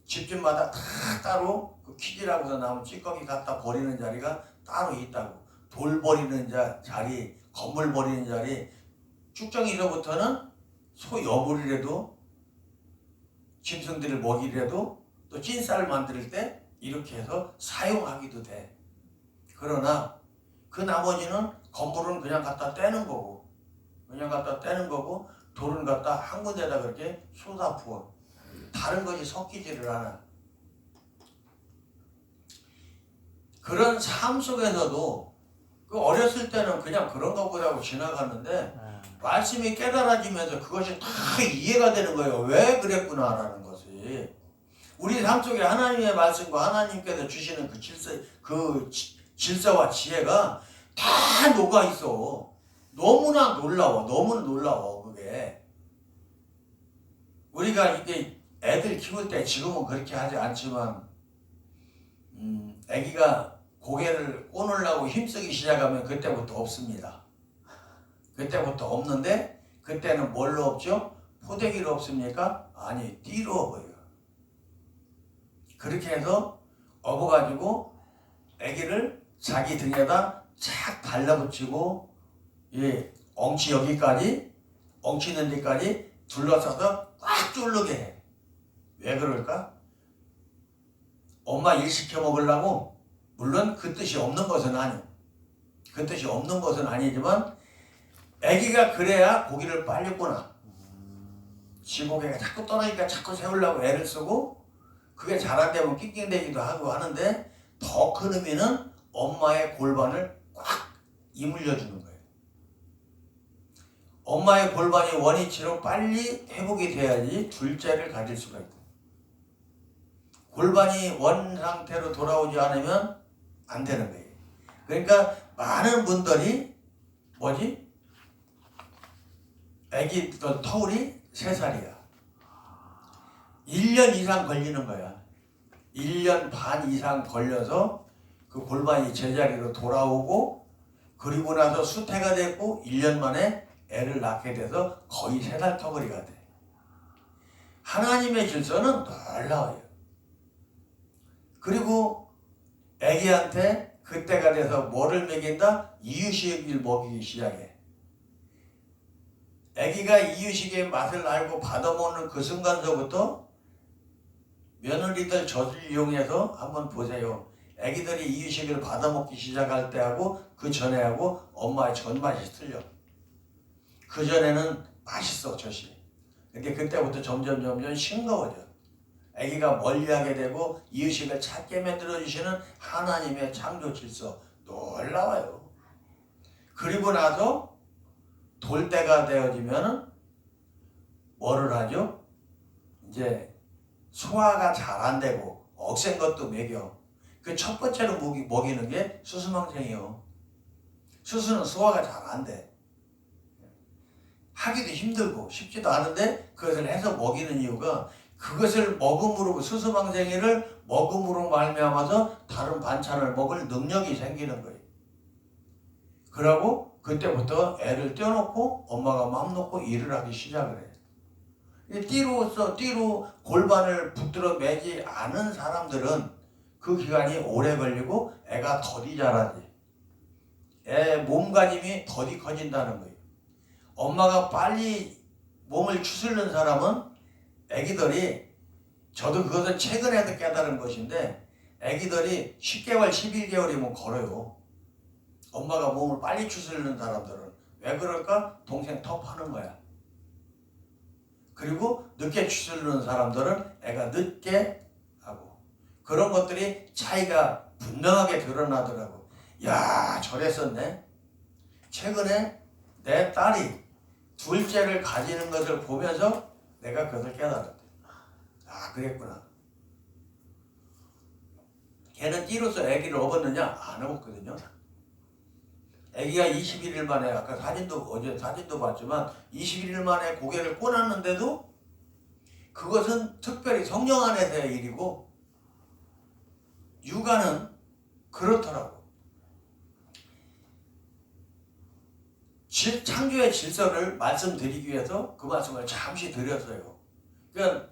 Speaker 1: 집집마다 다 따로 그 키질하고서 남은 찌꺼기 갖다 버리는 자리가 따로 있다고. 돌 버리는 자리, 건물 버리는 자리, 쭉정이로부터는 소 여물이라도 짐승들을 먹이라도 또 찐쌀 만들 때 이렇게 해서 사용하기도 돼. 그러나 그 나머지는 건물은 그냥 갖다 떼는 거고, 돌은 갖다 한 군데다 그렇게 쏟아 부어. 다른 것이 섞이지를 않아. 그런 삶 속에서도 그 어렸을 때는 그냥 그런가 보다 하고 지나갔는데 말씀이 깨달아지면서 그것이 다 이해가 되는 거예요. 왜 그랬구나라는 것이. 우리 삶 속에 하나님의 말씀과 하나님께서 주시는 그 질서와 지혜가 다 녹아 있어. 너무나 놀라워 그게. 우리가 이게 애들 키울 때 지금은 그렇게 하지 않지만 애기가 고개를 꼬느려고 힘쓰기 시작하면 그때부터 없습니다. 그때부터 없는데 그때는 뭘로 없죠? 포대기로 없습니까? 아니, 띠로 업어요. 그렇게 해서 업어가지고 애기를 자기 등에다 착 달라붙이고 엉치 여기까지, 엉치 있는 데까지 둘러싸서 꽉 쫄르게 해. 왜 그럴까? 엄마 일 시켜 먹으려고. 물론 그 뜻이 없는 것은 아니에요. 그 뜻이 없는 것은 아니지만 애기가 그래야 고기를 빨리 꼬나. 지고개가 자꾸 떠나니까 자꾸 세우려고 애를 쓰고 그게 잘 안 되면 낑낑대기도 하고 하는데 더 큰 의미는 엄마의 골반을 꽉 이물려 주는 거예요. 엄마의 골반이 원위치로 빨리 회복이 돼야지 둘째를 가질 수가 있고, 골반이 원 상태로 돌아오지 않으면 안 되는 거예요. 그러니까 많은 분들이 애기 터울이 3살이야. 1년 이상 걸리는 거야. 1년 반 이상 걸려서 그 골반이 제자리로 돌아오고, 그리고 나서 수태가 됐고 1년 만에 애를 낳게 돼서 거의 3살 터울이가 돼. 하나님의 질서는 놀라워요. 그리고 애기한테 그때가 돼서 뭐를 먹인다? 이유식을 먹이기 시작해. 애기가 이유식의 맛을 알고 받아먹는 그 순간서부터 며느리들 젖을 이용해서 한번 보세요. 애기들이 이유식을 받아먹기 시작할 때하고 그 전에하고 엄마의 젖맛이 틀려. 그 전에는 맛있어, 젖이. 근데 그때부터 점점 싱거워져. 애기가 멀리하게 되고 이유식을 찾게 만들어주시는 하나님의 창조 질서 놀라워요. 그리고 나서 돌 때가 되어지면 뭐를 하죠? 이제 소화가 잘 안 되고 억센 것도 먹여. 그 첫 번째로 먹이는 게 수수망생이요. 수수는 소화가 잘 안 돼. 하기도 힘들고 쉽지도 않은데 그것을 해서 먹이는 이유가 그것을 먹음으로, 수수망생이를 먹음으로 말미암아서 다른 반찬을 먹을 능력이 생기는 거예요. 그러고 그때부터 애를 떼어놓고 엄마가 마음 놓고 일을 하기 시작을 해요. 띠로 골반을 붙들어 매지 않은 사람들은 그 기간이 오래 걸리고 애가 더디 자라지. 애 몸가짐이 더디 커진다는 거예요. 엄마가 빨리 몸을 추스르는 사람은 애기들이, 저도 그것을 최근에도 깨달은 것인데, 애기들이 10개월, 11개월이면 걸어요. 엄마가 몸을 빨리 추스르는 사람들은. 왜 그럴까? 동생 톱하는 거야. 그리고 늦게 추스르는 사람들은 애가 늦게 하고. 그런 것들이 차이가 분명하게 드러나더라고. 야, 저랬었네. 최근에 내 딸이 둘째를 가지는 것을 보면서 내가 그것을 깨달았대. 아, 그랬구나. 걔는 띠로서 아기를 업었느냐? 안 업었거든요. 아기가 21일 만에, 아까 어제 사진도 봤지만 21일 만에 고개를 꼬놨는데도 그것은 특별히 성령 안에서의 일이고, 육아는 그렇더라고. 창조의 질서를 말씀드리기 위해서 그 말씀을 잠시 드렸어요. 그러니까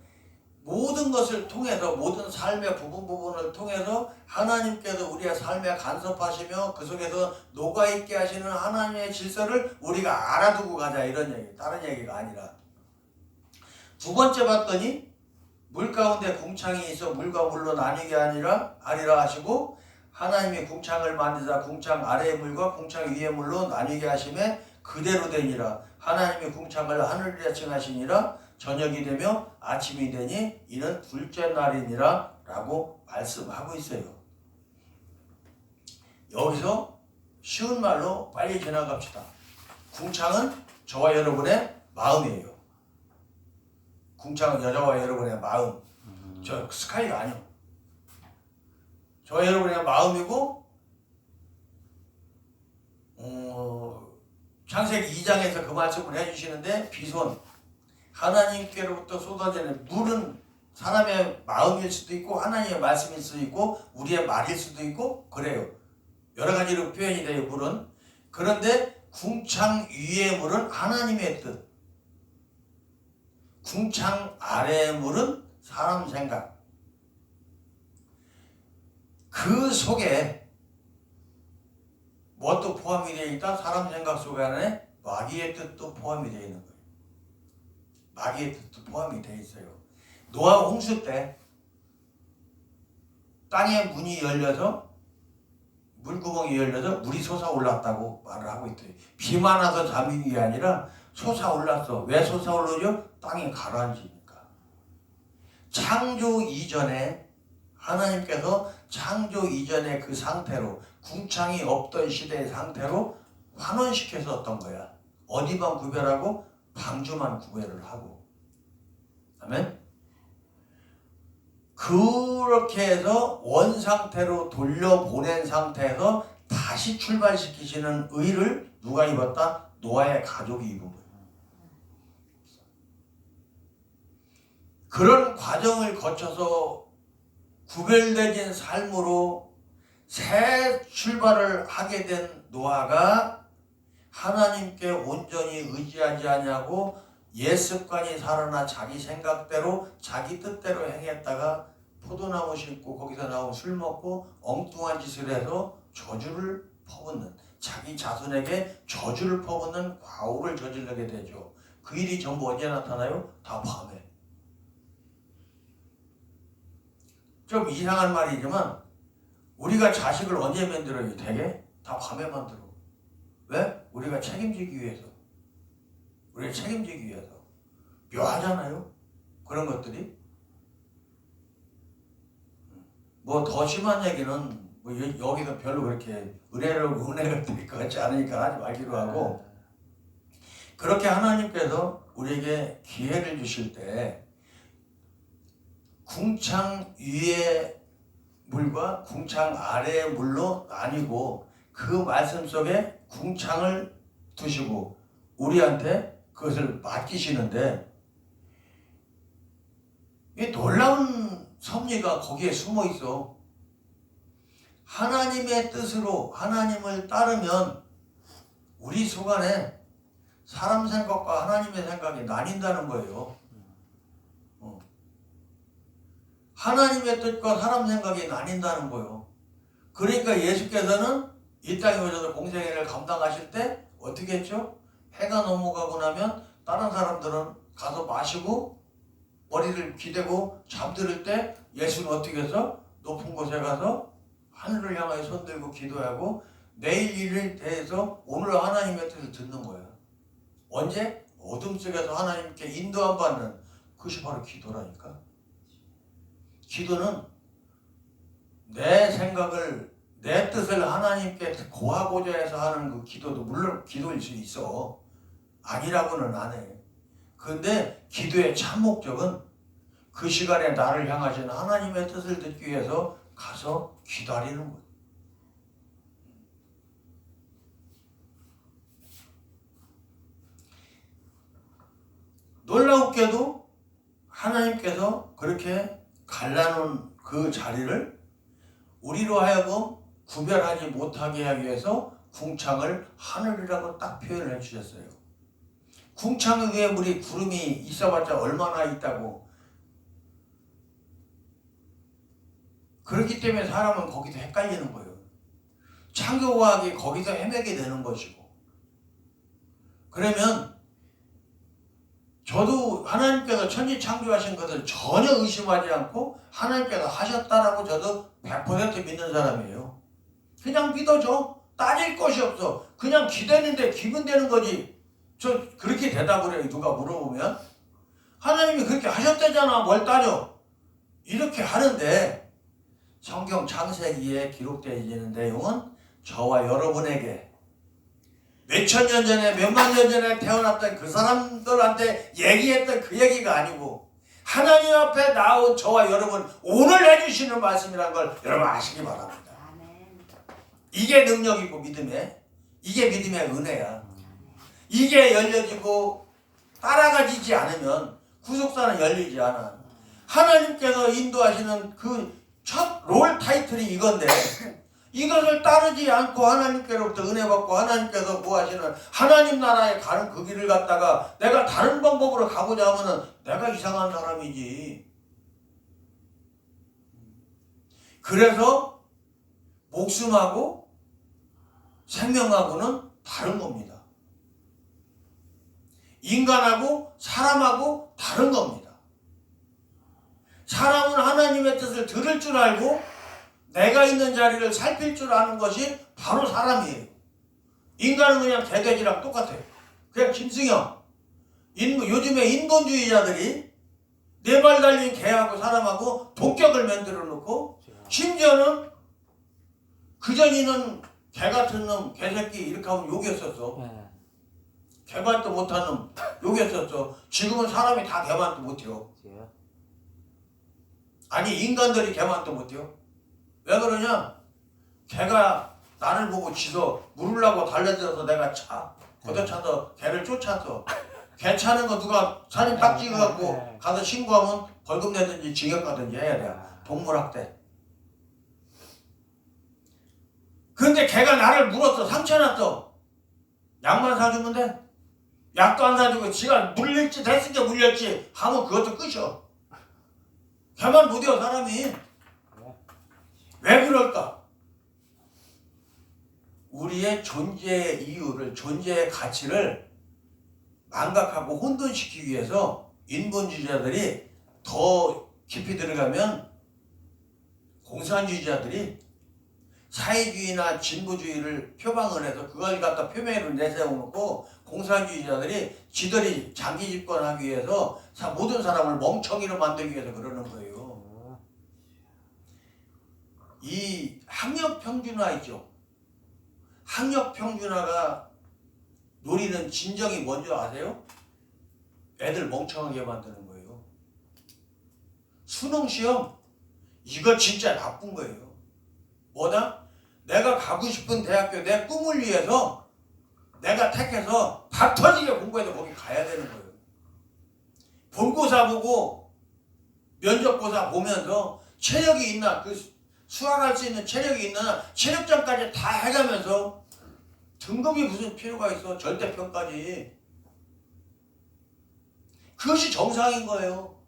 Speaker 1: 모든 것을 통해서, 모든 삶의 부분을 통해서 하나님께서 우리의 삶에 간섭하시며 그 속에서 녹아있게 하시는 하나님의 질서를 우리가 알아두고 가자, 이런 얘기. 다른 얘기가 아니라. 두 번째 봤더니 물 가운데 궁창이 있어 물과 물로 나뉘게 하리라 하시고, 하나님이 궁창을 만드사 궁창 아래의 물과 궁창 위의 물로 나뉘게 하심에 그대로 되니라. 하나님이 궁창을 하늘이라 칭하시니라. 저녁이 되며 아침이 되니 이는 둘째 날이니라 라고 말씀하고 있어요. 여기서 쉬운 말로 빨리 지나갑시다. 궁창은 저와 여러분의 마음이에요. 궁창은 여자와 여러분의 마음. 저 스카이가 아니요. 저와 여러분의 마음이고, 창세기 2장에서 그 말씀을 해주시는데, 비손, 하나님께로부터 쏟아지는 물은 사람의 마음일 수도 있고 하나님의 말씀일 수도 있고 우리의 말일 수도 있고 그래요. 여러 가지로 표현이 돼요, 물은. 그런데 궁창 위의 물은 하나님의 뜻, 궁창 아래의 물은 사람 생각. 그 속에 무엇도 포함이 되어 있다? 사람 생각 속 안에 마귀의 뜻도 포함이 되어 있는 거예요. 마귀의 뜻도 포함이 되어 있어요. 노아 홍수 때 땅의 문이 열려서, 물구멍이 열려서 물이 솟아올랐다고 말을 하고 있대요. 비만 와서 잠긴 게 아니라 솟아올랐어. 왜 솟아오르죠? 땅이 가라앉으니까. 창조 이전에, 하나님께서 창조 이전의 그 상태로, 궁창이 없던 시대의 상태로 환원시켰었던 거야. 어디만 구별하고? 방주만 구별을 하고. 아멘? 그렇게 해서 원상태로 돌려보낸 상태에서 다시 출발시키시는 의를 누가 입었다? 노아의 가족이 입은 거예요. 그런 과정을 거쳐서 구별되진 삶으로 새 출발을 하게 된 노아가 하나님께 온전히 의지하지 아니하고 옛 습관이 살아나 자기 생각대로 자기 뜻대로 행했다가 포도나무 심고 거기서 나온 술 먹고 엉뚱한 짓을 해서 저주를 퍼붓는, 자기 자손에게 저주를 퍼붓는 과오를 저지르게 되죠. 그 일이 전부 언제 나타나요? 다 밤에. 좀 이상한 말이지만 우리가 자식을 언제 만들어요? 되게? 다 밤에 만들어. 왜? 우리가 책임지기 위해서. 우리가 책임지기 위해서. 묘하잖아요? 그런 것들이. 뭐 더 심한 얘기는 뭐 여기서 별로 그렇게 은혜가 될 것 같지 않으니까 하지 말기로 하고, 그렇게 하나님께서 우리에게 기회를 주실 때 궁창 위의 물과 궁창 아래의 물로 나뉘고 그 말씀 속에 궁창을 두시고 우리한테 그것을 맡기시는데, 이 놀라운 섭리가 거기에 숨어 있어. 하나님의 뜻으로 하나님을 따르면 우리 속안에 사람 생각과 하나님의 생각이 나뉜다는 거예요. 하나님의 뜻과 사람 생각이 나뉜다는 거예요. 그러니까 예수께서는 이 땅에 오셔서 공생애를 감당하실 때 어떻게 했죠? 해가 넘어가고 나면 다른 사람들은 가서 마시고 머리를 기대고 잠들 때 예수는 어떻게 해서 높은 곳에 가서 하늘을 향하여 손들고 기도하고 내일 일에 대해서 오늘 하나님의 뜻을 듣는 거야. 언제? 어둠 속에서 하나님께 인도함 받는 그것이 바로 기도라니까. 기도는 내 생각을 내 뜻을 하나님께 고하고자 해서 하는 그 기도도 물론 기도일 수 있어. 아니라고는 안 해. 근데 기도의 참 목적은 그 시간에 나를 향하신 하나님의 뜻을 듣기 위해서 가서 기다리는 거야. 놀라웠게도 하나님께서 그렇게 갈라놓은 그 자리를 우리로 하여금 구별하지 못하게 하기 위해서 궁창을 하늘이라고 딱 표현을 해주셨어요. 궁창 위에 우리 구름이 있어봤자 얼마나 있다고. 그렇기 때문에 사람은 거기서 헷갈리는 거예요. 창조과학이 거기서 헤매게 되는 것이고. 그러면 저도 하나님께서 천지 창조하신 것을 전혀 의심하지 않고 하나님께서 하셨다라고 저도 100% 믿는 사람이에요. 그냥 믿어줘. 따질 것이 없어. 그냥 기대는데 기분 되는 거지. 저 그렇게 대답을 해요. 누가 물어보면. 하나님이 그렇게 하셨다잖아. 뭘 따져. 이렇게 하는데 성경 창세기에 기록되어 있는 내용은 저와 여러분에게 몇천 년 전에 몇만 년 전에 태어났던 그 사람들한테 얘기했던 그 얘기가 아니고 하나님 앞에 나온 저와 여러분 오늘 해주시는 말씀이라는 걸 여러분 아시기 바랍니다. 이게 능력이고 이게 믿음의 은혜야. 이게 열려지고 따라가지지 않으면 구속사는 열리지 않아. 하나님께서 인도하시는 그 첫 롤 타이틀이 이건데 이것을 따르지 않고 하나님께로부터 은혜 받고 하나님께서 구하시는 하나님 나라에 가는 그 길을 갖다가 내가 다른 방법으로 가고자 하면은 내가 이상한 사람이지. 그래서 목숨하고 생명하고는 다른 겁니다. 인간하고 사람하고 다른 겁니다. 사람은 하나님의 뜻을 들을 줄 알고 내가 있는 자리를 살필 줄 아는 것이 바로 사람이에요. 인간은 그냥 개돼지랑 똑같아요. 그냥 짐승형. 요즘에 인본주의자들이 네 발 달린 개하고 사람하고 동격을 만들어 놓고 심지어는 그전에는 개 같은 놈, 개새끼 이렇게 하면 욕이었었어. 개만도 못한 놈 욕이었었어. 지금은 사람이 다 개만도 못해요. 아니 인간들이 개만도 못해요. 왜 그러냐? 개가 나를 보고 지서 물으려고 달려들어서 내가 걷어차서 개를 쫓아서 개 차는 거 누가 사진 딱 찍어갖고 가서 신고하면 벌금 내든지 징역 가든지 해야 돼. 동물학대. 근데 개가 나를 물었어. 상처났어. 약만 사주면 돼. 약도 안 사주고 지가 물릴지 됐으니까 물렸지 하면 그것도 끝이야. 개만 못해요 사람이. 왜 그럴까? 우리의 존재의 이유를, 존재의 가치를 망각하고 혼돈시키기 위해서 인본주의자들이 더 깊이 들어가면 공산주의자들이 사회주의나 진보주의를 표방을 해서 그걸 갖다 표면으로 내세워놓고 공산주의자들이 지들이 장기 집권하기 위해서 모든 사람을 멍청이로 만들기 위해서 그러는 거예요. 이 학력평준화 있죠. 학력평준화가 노리는 진정이 뭔지 아세요? 애들 멍청하게 만드는 거예요. 수능시험 이거 진짜 나쁜 거예요. 뭐다? 내가 가고 싶은 대학교 내 꿈을 위해서 내가 택해서 다 터지게 공부해서 거기 가야 되는 거예요. 본고사 보고 면접고사 보면서 체력이 있나 수학할 수 있는 체력이 있나 체력점까지 다 해가면서 등급이 무슨 필요가 있어. 절대평가지. 그것이 정상인 거예요.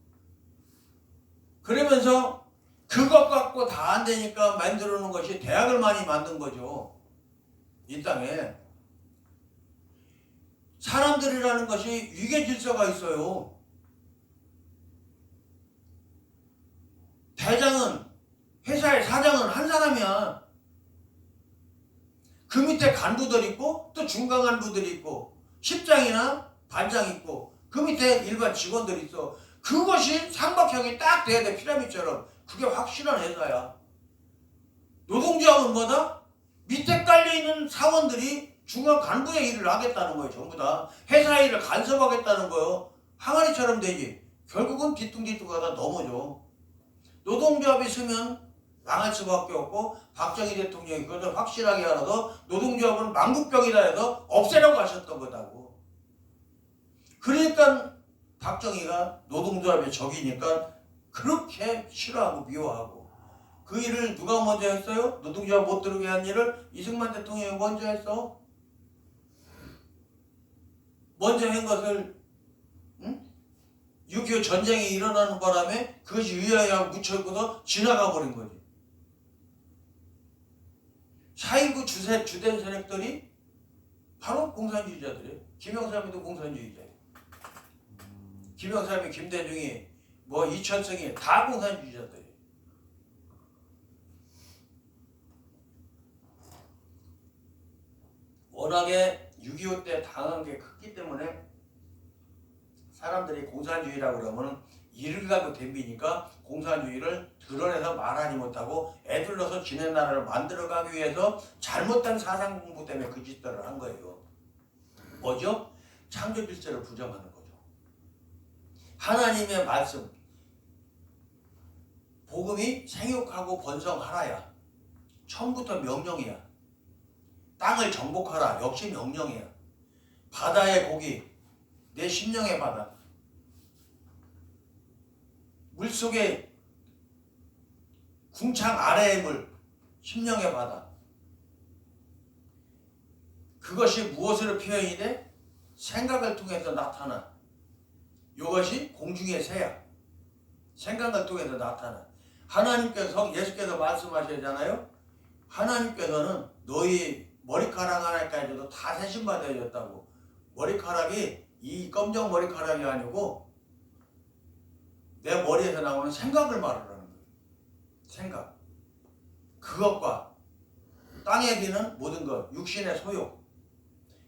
Speaker 1: 그러면서 그것 갖고 다 안 되니까 만들어 놓은 것이 대학을 많이 만든 거죠. 이 땅에. 사람들이라는 것이 위계 질서가 있어요. 대장은 회사의 사장은 한 사람이야. 그 밑에 간부들 있고 또 중간 간부들이 있고 10장이나 반장 있고 그 밑에 일반 직원들 있어. 그것이 삼각형이 딱 돼야 돼. 피라미드처럼. 그게 확실한 회사야. 노동조합은 뭐다? 밑에 깔려있는 사원들이 중간 간부의 일을 하겠다는 거예요. 전부 다. 회사 일을 간섭하겠다는 거예요. 항아리처럼 되지. 결국은 뒤뚱뒤뚱 하다 넘어져. 노동조합이 쓰면 망할 수밖에 없고 박정희 대통령이 그것을 확실하게 알아서 노동조합은 망국병이다 해서 없애라고 하셨던 거다고. 그러니까 박정희가 노동조합의 적이니까 그렇게 싫어하고 미워하고 그 일을 누가 먼저 했어요? 노동조합 못 들어오게 한 일을 이승만 대통령이 먼저 했어. 먼저 한 것을 6.25 전쟁이 일어나는 바람에 그것이 의아야 묻혀있고서 지나가 버린 거지. 4.19 주된 세력들이 바로 공산주의자들이에요. 김영삼이도 공산주의자예요. 김영삼이, 김대중이, 뭐 이철성이 다 공산주의자들이에요. 워낙에 6.25 때 당한 게 컸기 때문에 사람들이 공산주의라고 그러면 이를 가고 덤비니까 공산주의를 드러내서 말하지 못하고 애둘러서 지네 나라를 만들어가기 위해서 잘못된 사상 공부 때문에 그 짓들을 한 거예요. 뭐죠? 창조 질서를 부정하는 거죠. 하나님의 말씀, 복음이 생육하고 번성하라야. 처음부터 명령이야. 땅을 정복하라. 역시 명령이야. 바다의 고기, 내 심령의 바다. 물속에 궁창 아래의 물, 심령의 바다. 그것이 무엇으로 표현이 돼? 생각을 통해서 나타나. 이것이 공중의 새야. 생각을 통해서 나타나. 하나님께서, 예수께서 말씀하시잖아요. 하나님께서는 너희 머리카락 하나까지도 다 세심받아졌다고. 머리카락이 이 검정 머리카락이 아니고 내 머리에서 나오는 생각을 말하라는 거예요. 생각. 그것과 땅에 기는 모든 것, 육신의 소욕.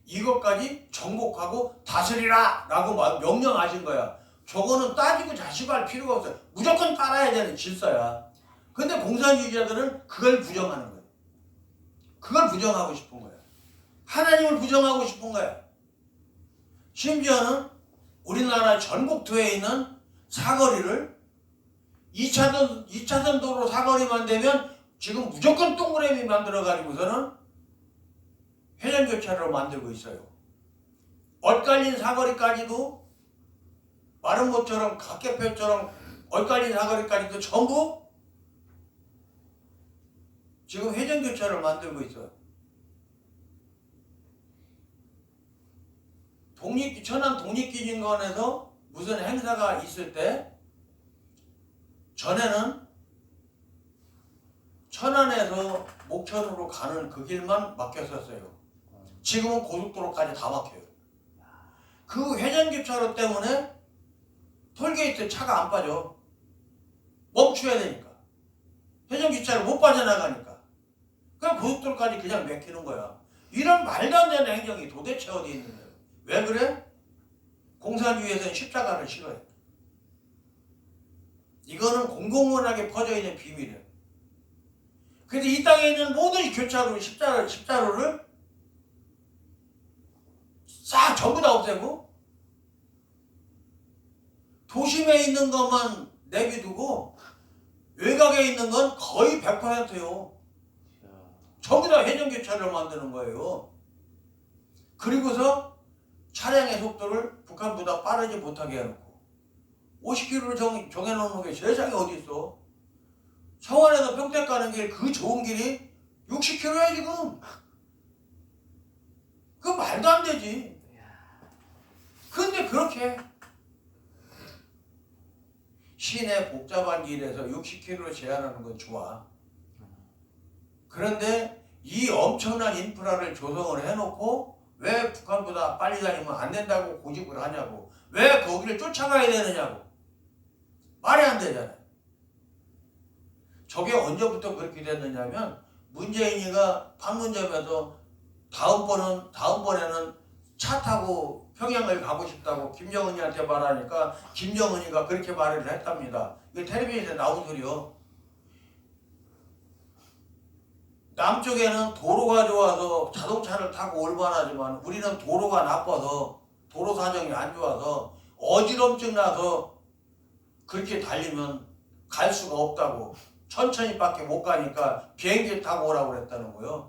Speaker 1: 이것까지 정복하고 다스리라 라고 명령하신 거야. 저거는 따지고 자식할 필요가 없어요. 무조건 따라야 되는 질서야. 근데 공산주의자들은 그걸 부정하는 거예요. 그걸 부정하고 싶은 거야. 하나님을 부정하고 싶은 거야. 심지어는 우리나라 전국토에 있는 사거리를 2차선 도로 사거리만 되면 지금 무조건 동그라미 만들어가지고서는 회전교차로로 만들고 있어요. 엇갈린 사거리까지도 마른 못처럼 각계표처럼 엇갈린 사거리까지도 전부 지금 회전교차로를 만들고 있어요. 천안 독립기념관에서 무슨 행사가 있을 때 전에는 천안에서 목천으로 가는 그 길만 막혔었어요. 지금은 고속도로까지 다 막혀요. 그 회전교차로 때문에 톨게이트 차가 안 빠져. 멈춰야 되니까. 회전교차로 못 빠져나가니까. 그럼 고속도로까지 그냥 막히는 거야. 이런 말도 안 되는 행정이 도대체 어디 있는 거예요? 왜 그래? 공산주의에서는 십자가를 싫어해. 이거는 공공연하게 퍼져 있는 비밀이에요. 그래서 이 땅에 있는 모든 교차로 십자로를 싹 전부 다 없애고 도심에 있는 것만 내비두고 외곽에 있는 건 거의 100%요. 전부 다 회전교차를 만드는 거예요. 그리고서 차량의 속도를 북한보다 빠르지 못하게 해놓고 50km를 정해놓는 게 세상에 어디 있어. 성안에서 평택 가는 길, 그 좋은 길이 60km야 지금. 그 말도 안 되지. 근데 그렇게 시내 복잡한 길에서 60km로 제한하는 건 좋아. 그런데 이 엄청난 인프라를 조성을 해놓고 왜 북한보다 빨리 다니면 안 된다고 고집을 하냐고. 왜 거기를 쫓아가야 되느냐고. 말이 안 되잖아요. 저게 언제부터 그렇게 됐느냐면 문재인이가 판문점에서 다음번에는 차 타고 평양을 가고 싶다고 김정은이한테 말하니까 김정은이가 그렇게 말을 했답니다. 이게 텔레비전에 나온 소리요. 남쪽에는 도로가 좋아서 자동차를 타고 올만하지만 우리는 도로가 나빠서 도로 사정이 안 좋아서 어지럼증 나서 그렇게 달리면 갈 수가 없다고 천천히밖에 못 가니까 비행기 타고 오라고 그랬다는 거예요.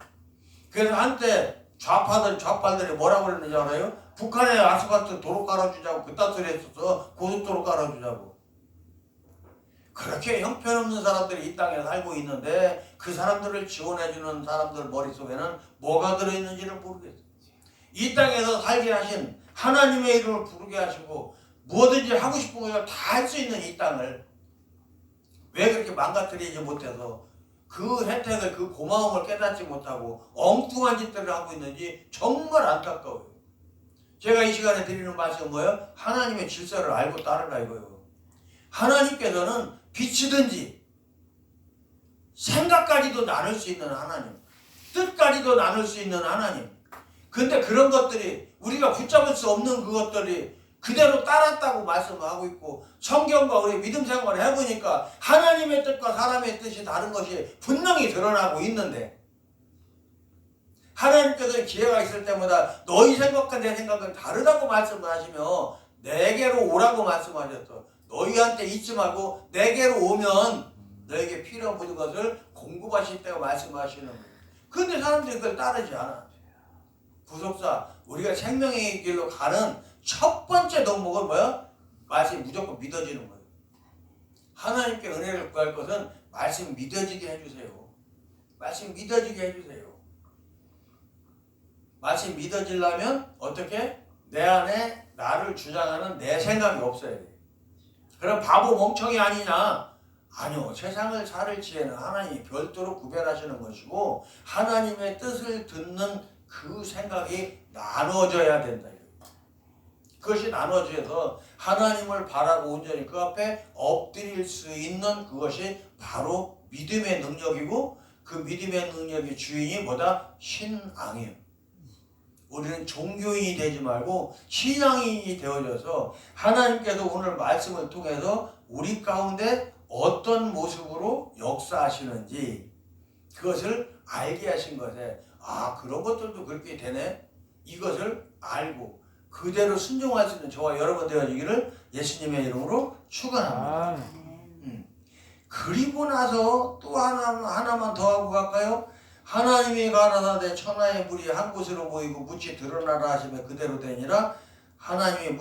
Speaker 1: 그래서 한때 좌파들이 뭐라고 그랬는지 알아요? 북한에 아스팔트 도로 깔아주자고 그딴 소리 했었어. 고속도로 깔아주자고. 그렇게 형편없는 사람들이 이 땅에 살고 있는데 그 사람들을 지원해주는 사람들 머릿속에는 뭐가 들어있는지를 모르겠어요. 이 땅에서 살게 하신 하나님의 이름을 부르게 하시고 뭐든지 하고 싶은 걸 다 할 수 있는 이 땅을 왜 그렇게 망가뜨리지 못해서 그 혜택을 그 고마움을 깨닫지 못하고 엉뚱한 짓들을 하고 있는지 정말 안타까워요. 제가 이 시간에 드리는 말씀은 뭐예요? 하나님의 질서를 알고 따르라 이거예요. 하나님께서는 빛이든지 생각까지도 나눌 수 있는 하나님, 뜻까지도 나눌 수 있는 하나님. 근데 그런 것들이 우리가 붙잡을 수 없는 그것들이 그대로 따랐다고 말씀하고 있고 성경과 우리 믿음 생활을 해보니까 하나님의 뜻과 사람의 뜻이 다른 것이 분명히 드러나고 있는데 하나님께서 기회가 있을 때마다 너희 생각과 내 생각은 다르다고 말씀을 하시며 내게로 오라고 말씀하셨어. 너희한테 있지 말고 내게로 오면 너에게 필요한 모든 것을 공급하실 때가 말씀하시는 거예요. 그런데 사람들이 그걸 따르지 않아. 구속사 우리가 생명의 길로 가는 첫 번째 덕목은 뭐야? 말씀이 무조건 믿어지는 거예요. 하나님께 은혜를 구할 것은 말씀 믿어지게 해주세요. 말씀 믿어지게 해주세요. 말씀 믿어지려면 어떻게? 내 안에 나를 주장하는 내 생각이 없어야 돼. 그럼 바보 멍청이 아니냐? 아니요. 세상을 살을 지혜는 하나님이 별도로 구별하시는 것이고 하나님의 뜻을 듣는 그 생각이 나눠져야 된다. 그것이 나눠져서 하나님을 바라고 온전히 그 앞에 엎드릴 수 있는 그것이 바로 믿음의 능력이고 그 믿음의 능력의 주인이 뭐다? 신앙이에요. 우리는 종교인이 되지 말고 신앙인이 되어져서 하나님께서 오늘 말씀을 통해서 우리 가운데 어떤 모습으로 역사하시는지 그것을 알게 하신 것에 아 그런 것들도 그렇게 되네 이것을 알고 그대로 순종할 수 있는 저와 여러분 되어지기를 예수님의 이름으로 축원합니다. 그리고 나서 또 하나만 더 하고 갈까요? 하나님이 가라사대 천하의 물이 한 곳으로 모이고 묻이 드러나라 하시며 그대로 되니라. 하나님이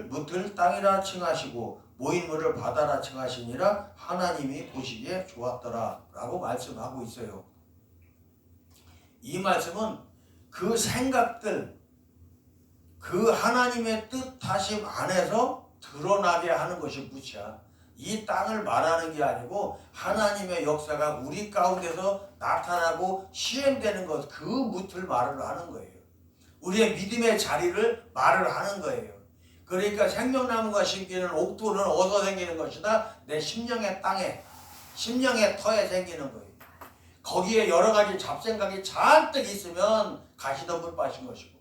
Speaker 1: 묻을 땅이라 칭하시고 모인 물을 바다라 칭하시니라. 하나님이 보시기에 좋았더라 라고 말씀하고 있어요. 이 말씀은 그 생각들 그 하나님의 뜻하심 안에서 드러나게 하는 것이 묻이야. 이 땅을 말하는 게 아니고 하나님의 역사가 우리 가운데서 나타나고 시행되는 것, 그 묻을 말을 하는 거예요. 우리의 믿음의 자리를 말을 하는 거예요. 그러니까 생명나무가 심기는 옥토는 어디서 생기는 것이다? 내 심령의 땅에, 심령의 터에 생기는 거예요. 거기에 여러 가지 잡생각이 잔뜩 있으면 가시덤불 빠진 것이고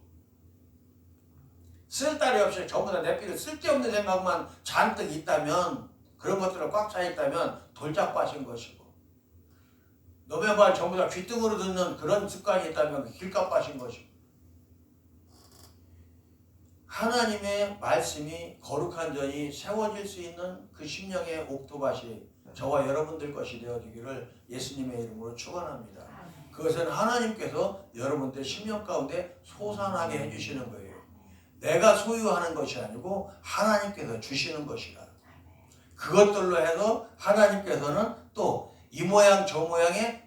Speaker 1: 쓸데리 없이 전부 다 내피를 쓸데없는 생각만 잔뜩 있다면 그런 것들을 꽉 차 있다면 돌짝 빠진 것이고 너의 말 전부 다 귓등으로 듣는 그런 습관이 있다면 길가 빠진 것이고 하나님의 말씀이 거룩한 전이 세워질 수 있는 그 심령의 옥토밭이 저와 여러분들 것이 되어지기를 예수님의 이름으로 축원합니다. 그것은 하나님께서 여러분들 심령 가운데 솟아나게 해주시는 거예요. 내가 소유하는 것이 아니고 하나님께서 주시는 것이라. 그것들로 해서 하나님께서는 또 이 모양 저 모양의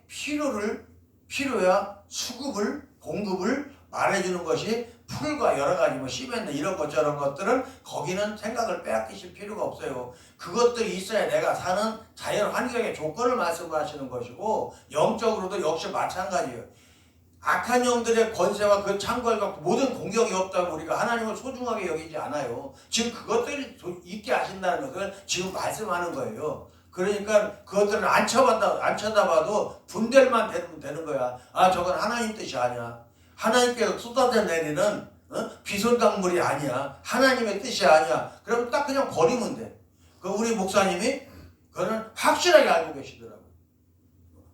Speaker 1: 필요야 수급을 공급을 말해주는 것이 풀과 여러 가지 뭐 시멘트 이런 것 저런 것들은 거기는 생각을 빼앗기실 필요가 없어요. 그것들이 있어야 내가 사는 자연 환경의 조건을 말씀하시는 것이고 영적으로도 역시 마찬가지예요. 악한 영들의 권세와 그 창고를 갖고 모든 공격이 없다면 우리가 하나님을 소중하게 여기지 않아요. 지금 그것들이 있게 하신다는 것을 지금 말씀하는 거예요. 그러니까 그것들은 안 쳐다봐도 분별만 되는 거야. 아, 저건 하나님 뜻이 아니야. 하나님께서 쏟아져 내리는 비솔강물이 아니야. 하나님의 뜻이 아니야. 그러면 딱 그냥 버리면 돼. 그 우리 목사님이 그거는 확실하게 알고 계시더라고요.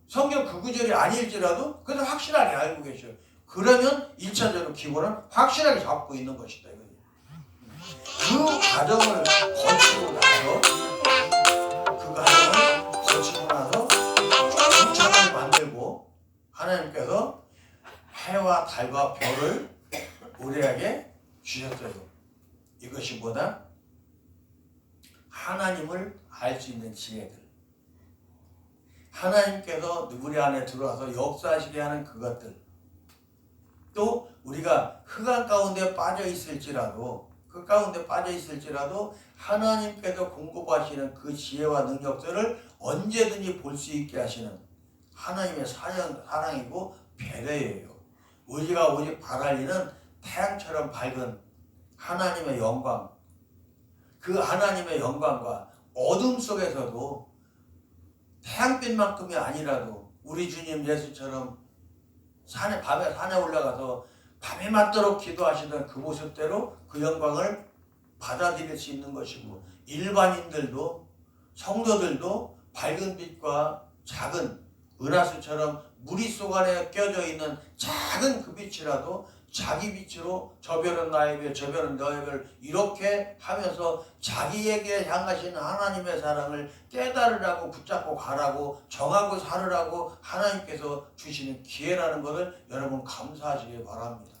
Speaker 1: 성경 그 구절이 아닐지라도 그래도 확실하게 알고 계셔요. 그러면 1차적으로 기본은 확실하게 잡고 있는 것이다. 그 과정을 거치고 나서 중창을 만들고 하나님께서 해와 달과 별을 우리에게 주셨어요. 이것이 뭐다? 하나님을 알 수 있는 지혜들. 하나님께서 우리 안에 들어와서 역사하시게 하는 그것들. 또 우리가 흑암 가운데 빠져 있을지라도 그 가운데 빠져 있을지라도 하나님께서 공급하시는 그 지혜와 능력들을 언제든지 볼 수 있게 하시는 하나님의 사랑이고 배려예요. 우리가 오직 바랄 일은 태양처럼 밝은 하나님의 영광, 그 하나님의 영광과 어둠 속에서도 태양빛만큼이 아니라도 우리 주님 예수처럼 밤에 산에 올라가서 밤에 맞도록 기도하시던 그 모습대로 그 영광을 받아들일 수 있는 것이고, 일반인들도 성도들도 밝은 빛과 작은 은하수처럼 무리 속 안에 껴져 있는 작은 그 빛이라도 자기 빛으로 저 별은 나의 별, 저 별은 너의 별 이렇게 하면서 자기에게 향하시는 하나님의 사랑을 깨달으라고 붙잡고 가라고 정하고 살으라고 하나님께서 주시는 기회라는 것을 여러분 감사하시기 바랍니다.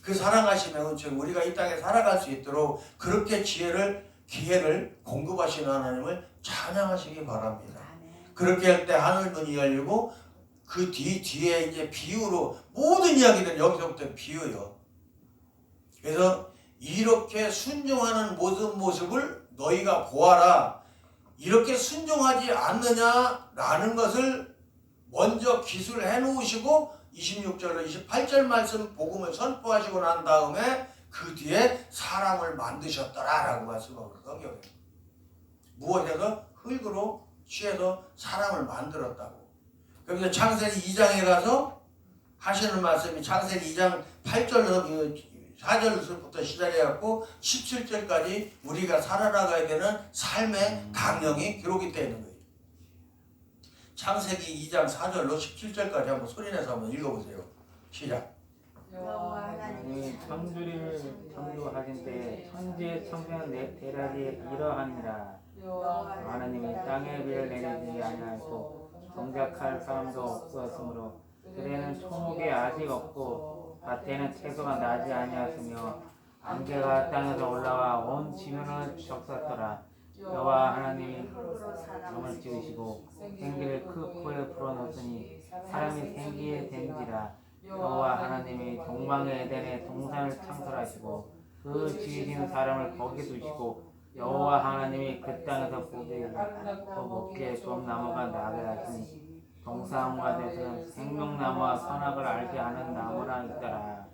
Speaker 1: 그 사랑하심의 은총 우리가 이 땅에 살아갈 수 있도록 그렇게 기회를 공급하시는 하나님을 찬양하시기 바랍니다. 그렇게 할 때 하늘 문이 열리고 그 뒤에 이제 비유로 모든 이야기들 여기서부터 비유요. 그래서 이렇게 순종하는 모습을 너희가 보아라. 이렇게 순종하지 않느냐라는 것을 먼저 기술해 놓으시고 26절로 28절 말씀 복음을 선포하시고 난 다음에 그 뒤에 사람을 만드셨더라라고 말씀하고 성경에 무엇에서 흙으로 취해서 사람을 만들었다고. 그래서 창세기 2장에 가서 하시는 말씀이 창세기 2장 4절부터 시작해갖고 17절까지 우리가 살아나가야 되는 삶의 강령이 기록이 되어 있는 거예요. 창세기 2장 4절로 17절까지 한번 소리내서 한번 읽어보세요. 시작.
Speaker 2: 하나님이 창조를 창조하신 때 천지의 청소년 대략이 이러하니라. 하나님이 땅에 비를 내리지 아니하시고 정작할 사람도 없었으므로 그대는 초목이 아직 없고 밭에는 채소가 나지 아니하였으며 안개가 땅에서 올라와 온 지면을 적셨더라. 여호와 하나님이 사람을 지으시고 생기를 그 코에 불어넣으니 사람이 생기에 된지라. 여호와 하나님이 동방의 에덴에 동산을 창설하시고 그 지으신 사람을 거기 두시고 여호와 하나님이 그 땅에서 보기에 먹기에 좋은 나무가 나게 하시니 동산 가운데서는 생명나무와 선악을 알게 하는 나무라 있더라.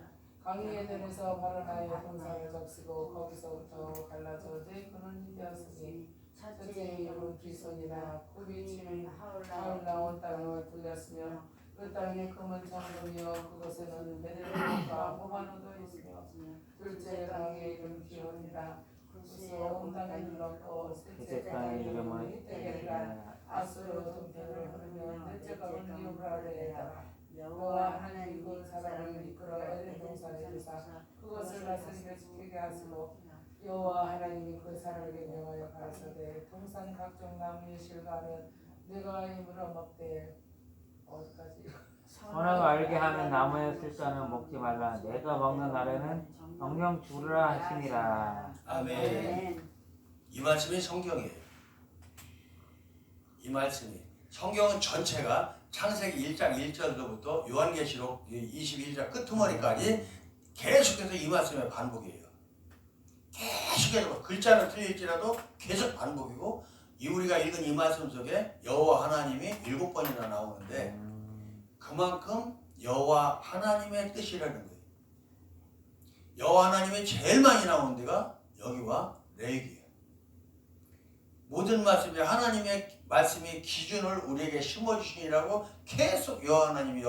Speaker 4: 강의 에덴에서 발원하여 동산을 적시고 거기서부터 갈라져지 그는 희되었으니 첫째의 이름은 기손이라. 그 위치는 하울 나온 땅을 들렸으며 그 땅에 금은 정금이요 그곳에는 베델과 호바노도 있으며 둘째 강의 이름 기온이라. 온 땅에 눌렀고 셋째 강의 이름은 히데겔이라. 아수르 동편을 흐르며 넷째 강은 유브라데라. 여호와 하나님이 그 사람을 이끌어 에덴 동산에 두사 그것을 다스리며 지키게 하시고 여호와 하나님이 그 사람에게 명하여 가라사대 동산 각종 나무의 실과는 내가 힘으로 먹되 어디까지
Speaker 2: 선악을 알게 하는 나무의 실과는 먹지 말라. 내가 먹는 날에는 정령 죽으라 하시니라.
Speaker 1: 아멘. 이 말씀이 성경이에요. 이 말씀이 성경은 전체가 창세기 1장 1절부터 요한계시록 21장 끄트머리까지 계속해서 이 말씀의 반복이에요. 계속해서 글자는 틀릴지라도 계속 반복이고 우리가 읽은 이 말씀 속에 여호와 하나님이 7번이나 나오는데 그만큼 여호와 하나님의 뜻이라는 거예요. 여호와 하나님이 제일 많이 나오는 데가 여기와 레위기예요. 모든 말씀이 하나님의 말씀이 기준을 우리에게 심어주시니라고 계속 여호와 하나님이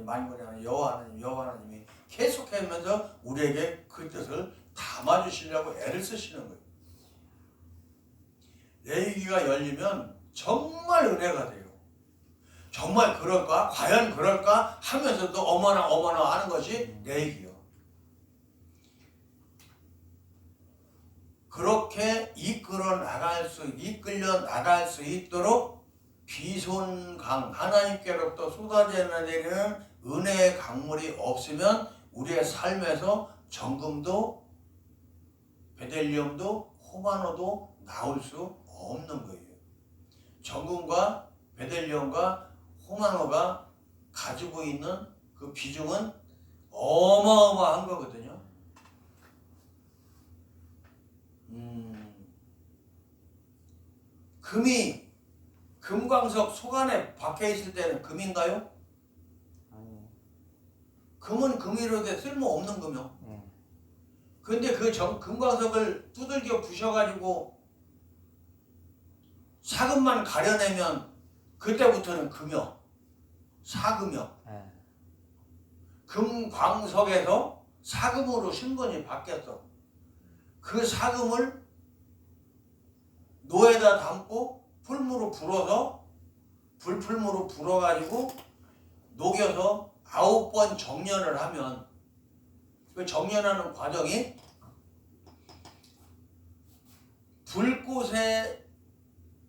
Speaker 1: 만군의 하나님 여호와 하나님이 계속하면서 우리에게 그 뜻을 담아주시려고 애를 쓰시는 거예요. 레위기가 열리면 정말 은혜가 돼요. 정말 그럴까? 과연 그럴까? 하면서도 어머나 하는 것이 레위기요. 그렇게 이끌려 나갈 수 있도록 비손강 하나님께로부터 쏟아져 내리는 은혜의 강물이 없으면 우리의 삶에서 정금도 베델리엄도 호마노도 나올 수 없는 거예요. 정금과 베델리엄과 호마노가 가지고 있는 그 비중은 어마어마한 거거든요. 금이 금광석 속 안에 박혀 있을 때는 금인가요?
Speaker 2: 아니.
Speaker 1: 금은 금이로되 쓸모없는 금이요.
Speaker 2: 네.
Speaker 1: 근데 그 금광석을 두들겨 부셔가지고 사금만 가려내면 그때부터는 금이요. 사금이요.
Speaker 2: 네.
Speaker 1: 금광석에서 사금으로 신분이 바뀌었어. 그 사금을 노에다 담고 풀무로 불어서 불풀무로 불어가지고 녹여서 9번 정련을 하면 그 정련하는 과정이 불꽃에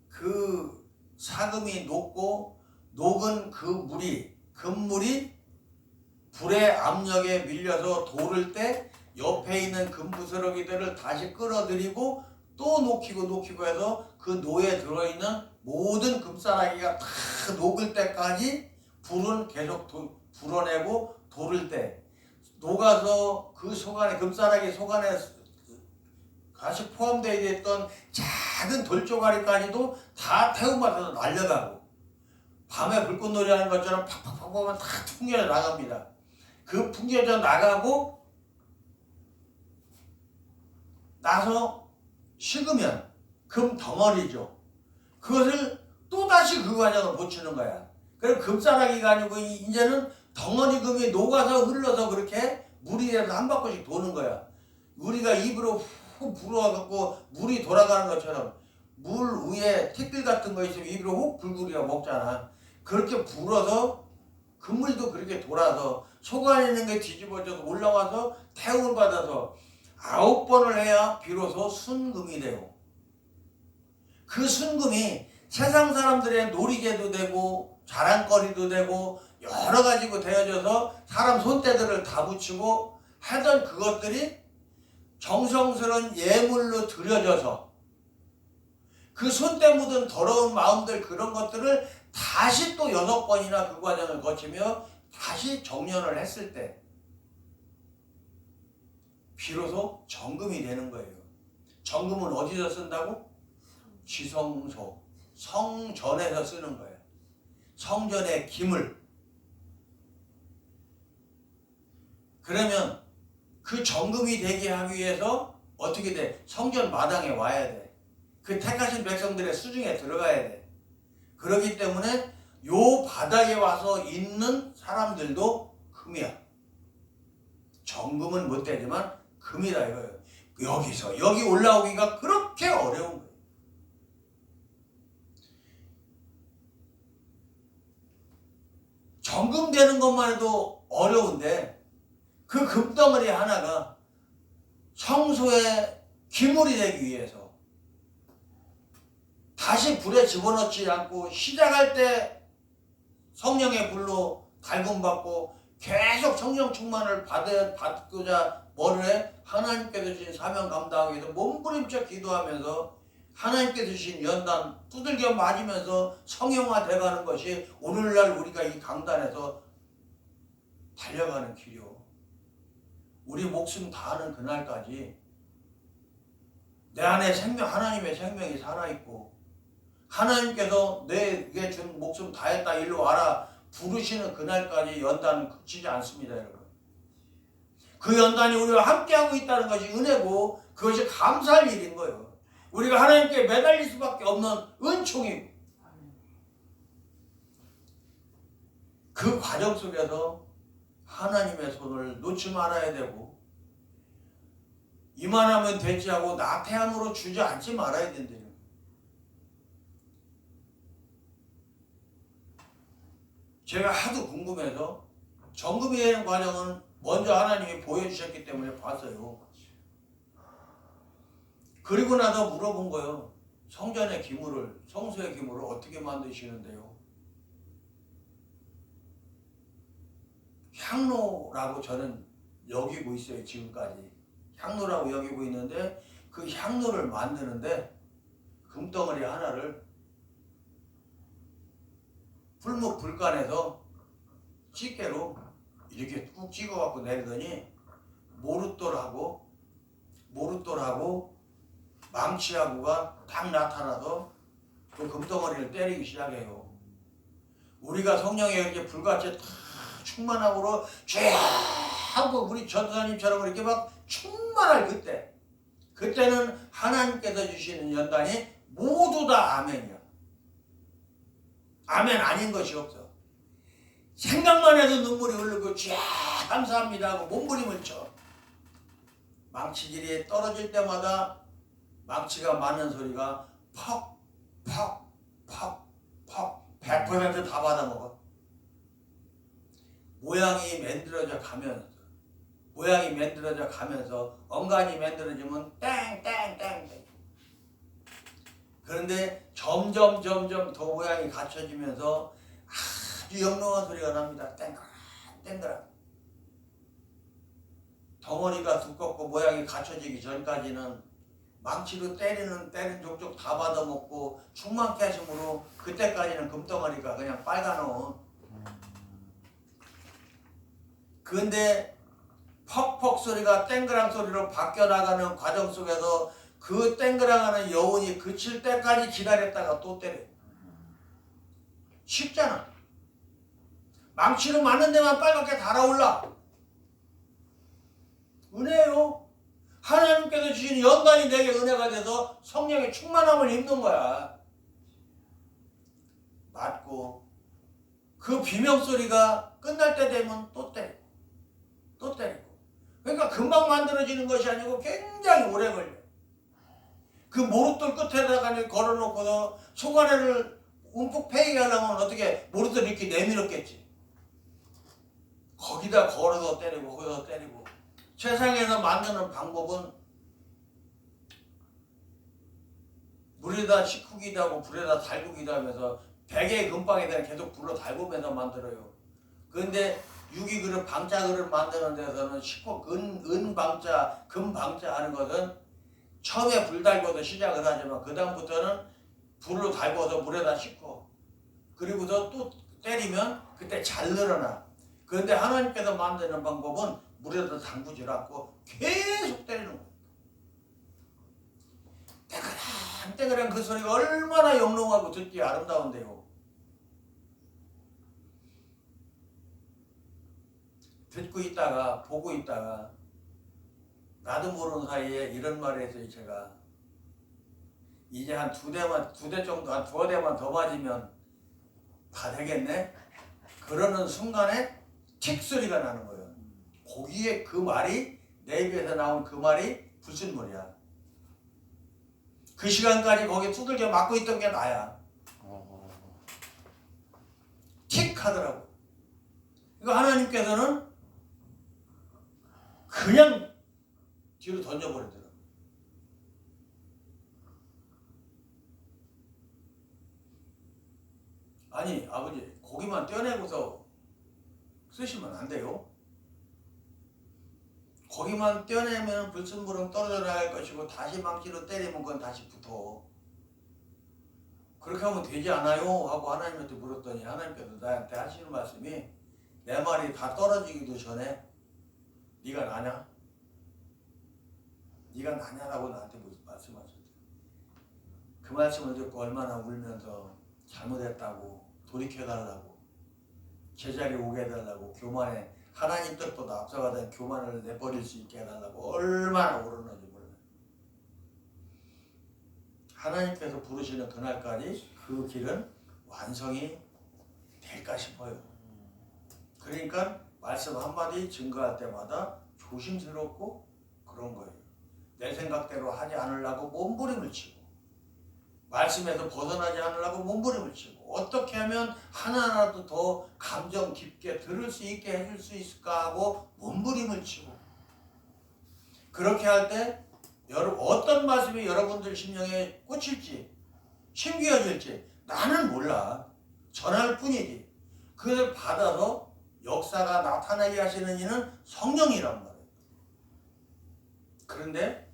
Speaker 1: 그 사금이 녹고 녹은 그 물이 금물이 불의 압력에 밀려서 도를 때 옆에 있는 금부스러기들을 다시 끌어들이고 또 녹이고 해서 그 노에 들어있는 모든 금싸라기가 다 녹을 때까지 불은 계속 불어내고 도를 때 녹아서 그 속안에 금싸라기 속안에 같이 포함되어 있던 작은 돌조가리까지도 다 태우면서 날려가고 밤에 불꽃놀이 하는 것처럼 팍팍팍 보면 다 풍겨져 나갑니다. 그 풍겨져 나가고 나서 식으면 금 덩어리죠. 그것을 또다시 그 과정을 거치는 거야. 그럼 금싸라기가 아니고 이제는 덩어리 금이 녹아서 흘러서 그렇게 물이 돼서 한 바퀴씩 도는 거야. 우리가 입으로 훅 불어갖고 물이 돌아가는 것처럼 물 위에 티끌 같은 거 있으면 입으로 훅 불고 우리가 먹잖아. 그렇게 불어서 금물도 그렇게 돌아서 속 안에 있는 게 뒤집어져서 올라와서 태움을 받아서 9번을 해야 비로소 순금이 되고 그 순금이 세상 사람들의 놀이개도 되고 자랑거리도 되고 여러 가지고 되어져서 사람 손때들을 다 붙이고 하던 그것들이 정성스러운 예물로 드려져서 그 손때 묻은 더러운 마음들 그런 것들을 다시 또 6번이나 그 과정을 거치며 다시 정련을 했을 때 비로소 정금이 되는 거예요. 정금은 어디서 쓴다고? 지성소, 성전에서 쓰는 거예요. 성전의 기물. 그러면 그 정금이 되게 하기 위해서 어떻게 돼? 성전 마당에 와야 돼. 그 택하신 백성들의 수중에 들어가야 돼. 그렇기 때문에 요 바닥에 와서 있는 사람들도 금이야. 정금은 못 되지만 금이다 이거예요. 여기서 여기 올라오기가 그렇게 어려운 거예요. 정금 되는 것만 해도 어려운데 그 금덩어리 하나가 성소의 기물이 되기 위해서 다시 불에 집어넣지 않고 시작할 때 성령의 불로 달굼받고 계속 성령 충만을 받고자 뭐를 해? 하나님께 주신 사명 감당하기 위해서 몸부림쳐 기도하면서 하나님께 주신 연단 두들겨 맞으면서 성령화 돼가는 것이 오늘날 우리가 이 강단에서 달려가는 길이요. 우리 목숨 다하는 그날까지 내 안에 생명, 하나님의 생명이 살아있고 하나님께서 내게 준 목숨 다했다 일로 와라 부르시는 그날까지 연단은 그치지 않습니다, 여러분. 그 연단이 우리와 함께하고 있다는 것이 은혜고 그것이 감사할 일인 거예요. 우리가 하나님께 매달릴 수밖에 없는 은총이고 그 과정 속에서 하나님의 손을 놓지 말아야 되고 이만하면 되지 하고 나태함으로 주저앉지 말아야 된대요. 제가 하도 궁금해서 정금이의 과정은 먼저 하나님이 보여주셨기 때문에 봤어요. 그리고 나서 물어본 거예요. 성전의 기물을, 성소의 기물을 어떻게 만드시는데요? 향로라고 저는 여기고 있어요. 지금까지 향로라고 여기고 있는데 그 향로를 만드는데 금덩어리 하나를 풀목 불간에서 집게로 이렇게 꾹 찍어갖고 내리더니 모릇돌하고 망치하고가 딱 나타나서 그 금덩어리를 때리기 시작해요. 우리가 성령에 이렇게 불같이 다 충만함으로 쫙 우리 전도사님처럼 이렇게 막 충만할 그때는 하나님께서 주시는 연단이 모두 다 아멘이야. 아멘 아닌 것이 없어. 생각만 해도 눈물이 흐르고 쫙 감사합니다 하고 몸부림을 쳐. 망치질이 떨어질 때마다 망치가 맞는 소리가 퍽 100% 다 받아먹어. 모양이 만들어져 가면서 엉간이 만들어지면 땡땡땡땡. 그런데 점점 더 모양이 갖춰지면서 아주 영롱한 소리가 납니다. 땡그랑. 덩어리가 두껍고 모양이 갖춰지기 전까지는 망치로 때리는 족족 다 받아먹고 충만케 하심으로 그때까지는 금덩어리가 그냥 빨간어. 그런데 퍽퍽 소리가 땡그랑 소리로 바뀌어나가는 과정 속에서 그 땡그랑하는 여운이 그칠 때까지 기다렸다가 또 때려. 쉽잖아. 망치로 맞는 데만 빨갛게 달아올라. 은혜요. 하나님께서 주신 연단이 내게 은혜가 돼서 성령의 충만함을 입는 거야. 맞고 그 비명소리가 끝날 때 되면 또 때리고 그러니까 금방 만들어지는 것이 아니고 굉장히 오래 걸려. 그 모릇돌 끝에다가 걸어놓고서 소가래를 움푹 패이게 하려면 어떻게 모릇돌 이렇게 내밀었겠지. 거기다 걸어서 때리고 거기서 때리고. 세상에서 만드는 방법은 물에다 식후기도 하고 불에다 달구기도 하면서 베개의 금방에다 계속 불로 달구면서 만들어요. 그런데 유기그릇, 방자그릇 만드는 데서는 은방자, 금방자 하는 것은 처음에 불 달고서 시작을 하지만 그 다음부터는 불로 달궈서 물에다 씻고 그리고서 또 때리면 그때 잘 늘어나. 그런데 하나님께서 만드는 방법은 물에다 담그질 않고 계속 때리는 거예요. 떼그랑 그 소리가 얼마나 영롱하고 듣기 아름다운데요. 듣고 있다가 보고 있다가 나도 모르는 사이에 이런 말을 했어요. 제가 이제 한 두 대 정도 한 두어 대만 더 맞으면 다 되겠네. 그러는 순간에 틱 소리가 나는 거예요. 거기에 그 말이 내 입에서 나온 그 말이 불순물이야. 그 시간까지 거기 두들겨 맞고 있던 게 나야. 틱 하더라고. 그러니까 하나님께서는 그냥 뒤로 던져버리더라고. 아니 아버지 고기만 떼어내고서 쓰시면 안 돼요. 거기만 떼어내면 불순물은 떨어져 나갈 것이고 다시 망치로 때리면 그건 다시 붙어. 그렇게 하면 되지 않아요? 하고 하나님한테 물었더니 하나님께서 나한테 하시는 말씀이 내 말이 다 떨어지기도 전에 네가 나냐? 네가 나냐라고 나한테 말씀하셨대요. 그 말씀을 듣고 얼마나 울면서 잘못했다고 돌이켜달라고 제자리에 오게 해달라고 교만에 하나님 뜻보다 앞서가던 교만을 내버릴 수 있게 해달라고 얼마나 울었는지 몰라요. 하나님께서 부르시는 그날까지 그 길은 완성이 될까 싶어요. 그러니까 말씀 한마디 증거할 때마다 조심스럽고 그런 거예요. 내 생각대로 하지 않으려고 몸부림을 치고 말씀에서 벗어나지 않으려고 몸부림을 치고 어떻게 하면 하나라도 더 감정 깊게 들을 수 있게 해줄 수 있을까 하고 몸부림을 치고 그렇게 할 때 어떤 말씀이 여러분들 심령에 꽂힐지 심겨질지 나는 몰라. 전할 뿐이지. 그걸 받아서 역사가 나타나게 하시는 이는 성령이란 말이에요. 그런데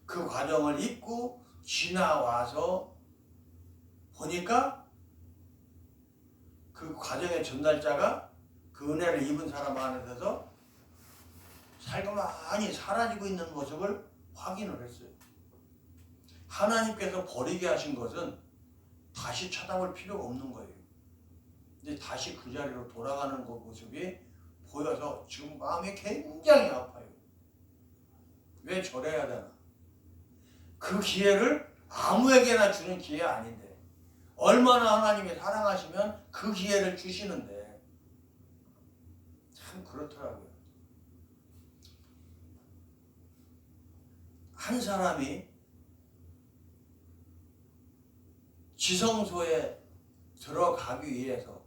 Speaker 1: 그 과정을 잊고 지나와서 보니까 그 과정의 전달자가 그 은혜를 입은 사람 안에서 살그마니 사라지고 있는 모습을 확인을 했어요. 하나님께서 버리게 하신 것은 다시 쳐다볼 필요가 없는 거예요. 근데 다시 그 자리로 돌아가는 그 모습이 보여서 지금 마음이 굉장히 아파요. 왜 저래야 되나? 그 기회를 아무에게나 주는 기회 아닌데 얼마나 하나님이 사랑하시면 그 기회를 주시는데 참 그렇더라고요. 한 사람이 지성소에 들어가기 위해서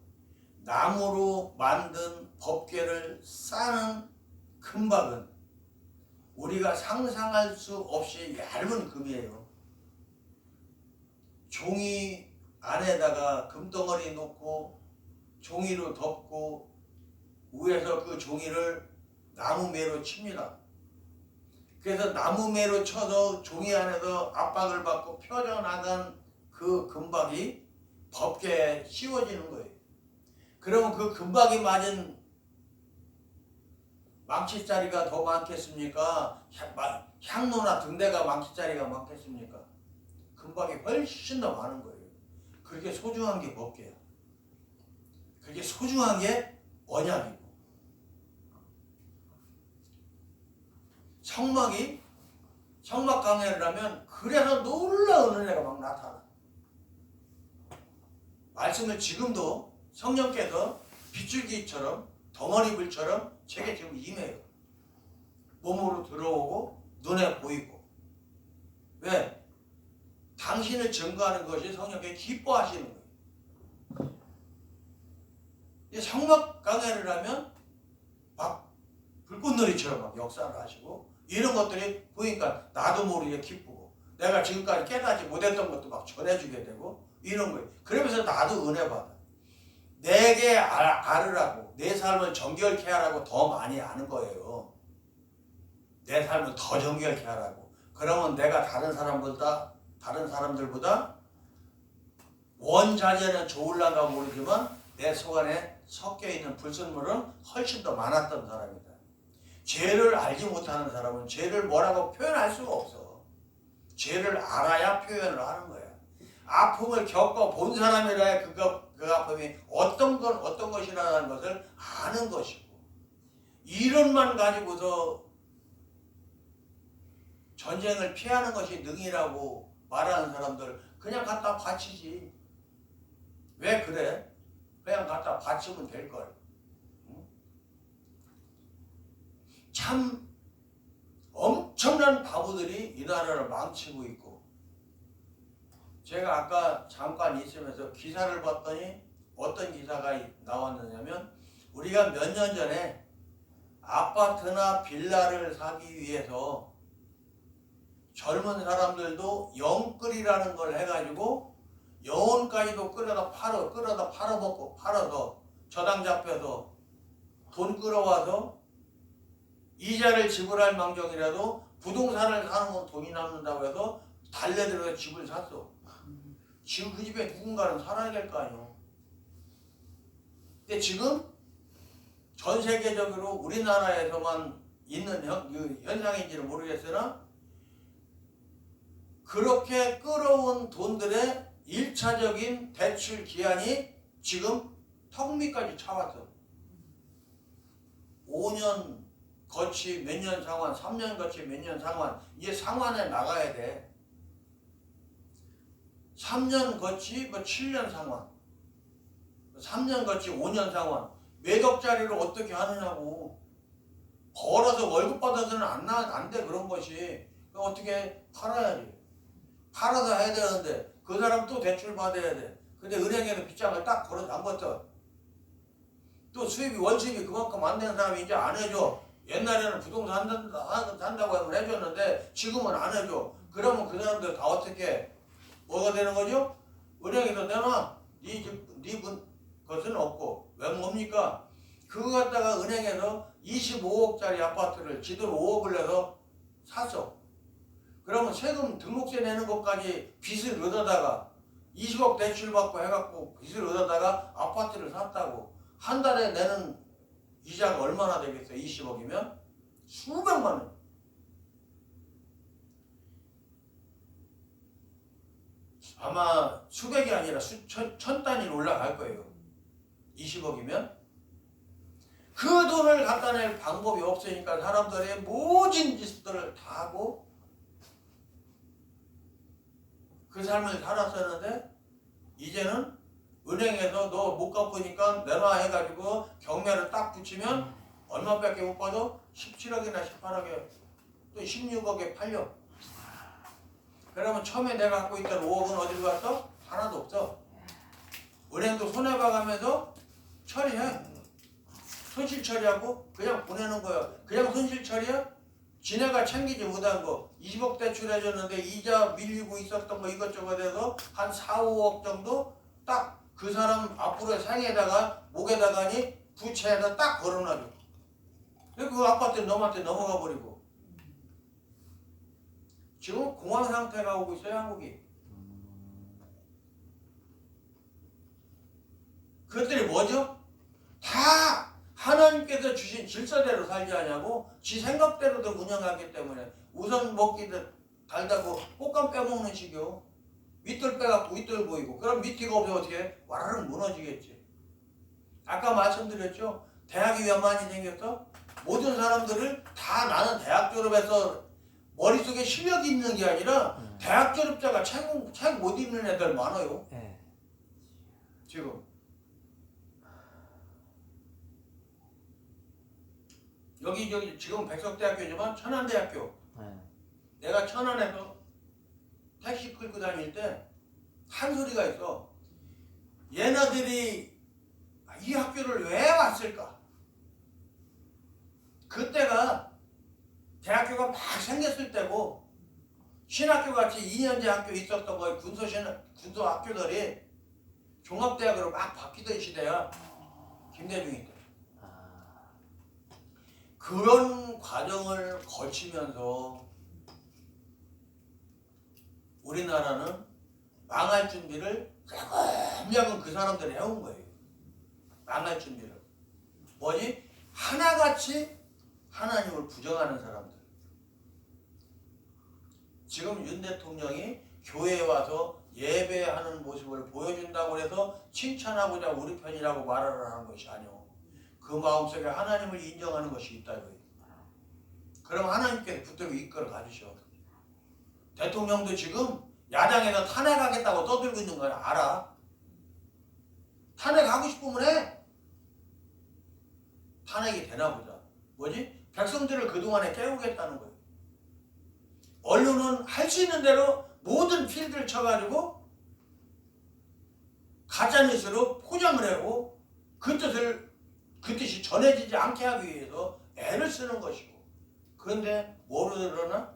Speaker 1: 나무로 만든 법궤를 싸는 금박은 우리가 상상할 수 없이 얇은 금이에요. 종이 안에다가 금덩어리 놓고 종이로 덮고 위에서 그 종이를 나무매로 칩니다. 그래서 나무매로 쳐서 종이 안에서 압박을 받고 펴져나간 그 금박이 법궤에 씌워지는 거예요. 그러면 그 금박이 맞은 망치자리가 더 많겠습니까? 향로나 등대가 망치자리가 많겠습니까? 금박이 훨씬 더 많은 거예요. 그렇게 소중한 게 법궤야. 그렇게 소중한 게 언약이고 청막 강해를 하면 그래서 놀라운 은혜가 막 나타나. 말씀을 지금도 성령께서 빗줄기처럼 덩어리불처럼 제게 지금 임해요. 몸으로 들어오고 눈에 보이고. 왜? 당신을 증거하는 것이 성령께 기뻐하시는 거예요. 성막 강해를 하면 막 불꽃놀이처럼 막 역사를 하시고 이런 것들이 보니까 나도 모르게 기쁘고 내가 지금까지 깨닫지 못했던 것도 막 전해주게 되고 이런 거예요. 그러면서 나도 은혜 받아. 내게 알으라고 내 삶을 정결케 하라고 더 많이 아는 거예요. 내 삶을 더 정결케 하라고. 그러면 내가 다른 사람들보다 원자재는 좋을란가 모르지만 내 속 안에 섞여있는 불순물은 훨씬 더 많았던 사람이다. 죄를 알지 못하는 사람은 죄를 뭐라고 표현할 수가 없어. 죄를 알아야 표현을 하는 거야. 아픔을 겪어본 사람이라야 그 아픔이 어떤 것이라는 것을 아는 것이고 이론만 가지고서 전쟁을 피하는 것이 능이라고 말하는 사람들 그냥 갖다 바치지. 왜 그래? 그냥 갖다 바치면 될걸. 참 엄청난 바보들이 이 나라를 망치고 있고 제가 아까 잠깐 있으면서 기사를 봤더니 어떤 기사가 나왔느냐면 우리가 몇 년 전에 아파트나 빌라를 사기 위해서 젊은 사람들도 영끌이라는 걸 해가지고 영혼까지도 끌어다 팔아먹고 팔아서 저당 잡혀서 돈 끌어와서 이자를 지불할 망정이라도 부동산을 사는 건 돈이 남는다고 해서 달려들어서 집을 샀어. 지금 그 집에 누군가는 살아야 될 거 아니에요. 근데 지금 전 세계적으로 우리나라에서만 있는 현상인지는 모르겠으나 그렇게 끌어온 돈들의 1차적인 대출 기한이 지금 턱 밑까지 차왔어. 5년 거치 몇 년 상환, 3년 거치 몇 년 상환, 이제 상환에 나가야 돼. 3년 거치 뭐 7년 상환, 3년 거치 5년 상환, 몇 억짜리를 어떻게 하느냐고. 벌어서 월급 받아서는 안 돼, 그런 것이. 어떻게 팔아야지. 팔아서 해야 되는데 그 사람 또 대출 받아야 돼. 근데 은행에는 빗장을 딱 걸어 담궜어. 또 수입이 원수입이 그만큼 안 되는 사람이 이제 안 해줘. 옛날에는 부동산 산다고 하면 해줬는데 지금은 안 해줘. 그러면 그 사람들 다 어떻게 뭐가 되는 거죠? 은행에서 내놔. 네 것은 없고. 왜 뭡니까? 그거 갖다가 은행에서 25억짜리 아파트를 지들 5억을 내서 샀어. 그러면 세금 등록세 내는 것까지 빚을 얻어다가 20억 대출 받고 해갖고 빚을 얻어다가 아파트를 샀다고. 한 달에 내는 이자가 얼마나 되겠어요? 20억이면 수백만 원. 아마 수백이 아니라 천 단위로 올라갈 거예요. 20억이면. 그 돈을 갖다 낼 방법이 없으니까 사람들의 모진 짓들을 다 하고 그 삶을 살았었는데 이제는 은행에서 너 못 갚으니까 내놔 해가지고 경매를 딱 붙이면 얼마밖에 못 받아? 17억이나 18억에 또 16억에 팔려. 그러면 처음에 내가 갖고 있던 5억은 어디로 갔어? 하나도 없어. 은행도 손해봐가면서 처리해. 손실 처리하고 그냥 보내는 거야. 그냥 손실 처리야? 지네가 챙기지 못한 거 20억 대출해줬는데 이자 밀리고 있었던 거 이것저것 해서 한 4, 5억 정도 딱 그 사람 앞으로 생에다가 목에다가니 부채에다 딱 걸어놔줘. 그 아파트 너한테 넘어가 버리고 지금 공황 상태가 오고 있어요, 한국이. 그것들이 뭐죠? 다 하나님께서 주신 질서대로 살지 않냐고 지 생각대로도 운영하기 때문에 우선 먹기도 달다고 꽃감 빼먹는 식이요. 밑돌 빼갖고 윗돌 보이고. 그럼 밑이가 없으면 어떻게 해? 와르르 무너지겠지. 아까 말씀드렸죠? 대학이 왜 많이 생겼어? 모든 사람들을 다 나는 대학 졸업해서 머릿속에 실력이 있는 게 아니라 대학 졸업자가 책 못 읽는 애들 많아요. 지금. 여기 지금 백석대학교지만 천안대학교. 내가 천안에서 택시 끌고 다닐 때 한 소리가 있어. 얘네들이 이 학교를 왜 왔을까? 그때가 대학교가 막 생겼을 때고 신학교같이 2년제 학교 있었던 거에 군소 학교들이 종합대학으로 막 바뀌던 시대야. 김대중이 때. 그런 과정을 거치면서 우리나라는 망할 준비를 야금야금 그 사람들이 해온 거예요. 망할 준비를. 뭐지? 하나같이 하나님을 부정하는 사람들. 지금 윤 대통령이 교회에 와서 예배하는 모습을 보여준다고 해서 칭찬하고자 우리 편이라고 말을 하는 것이 아니오. 그 마음속에 하나님을 인정하는 것이 있다 이거예요. 그럼 하나님께서 붙들고 이끌어 가주셔. 대통령도 지금 야당에서 탄핵하겠다고 떠들고 있는 걸 알아. 탄핵하고 싶으면 해. 탄핵이 되나 보자. 뭐지? 백성들을 그동안에 깨우겠다는 거예요. 언론은 할 수 있는 대로 모든 필드를 쳐가지고 가짜뉴스로 포장을 하고 그 뜻이 전해지지 않게 하기 위해서 애를 쓰는 것이고. 그런데 뭐로 드러나?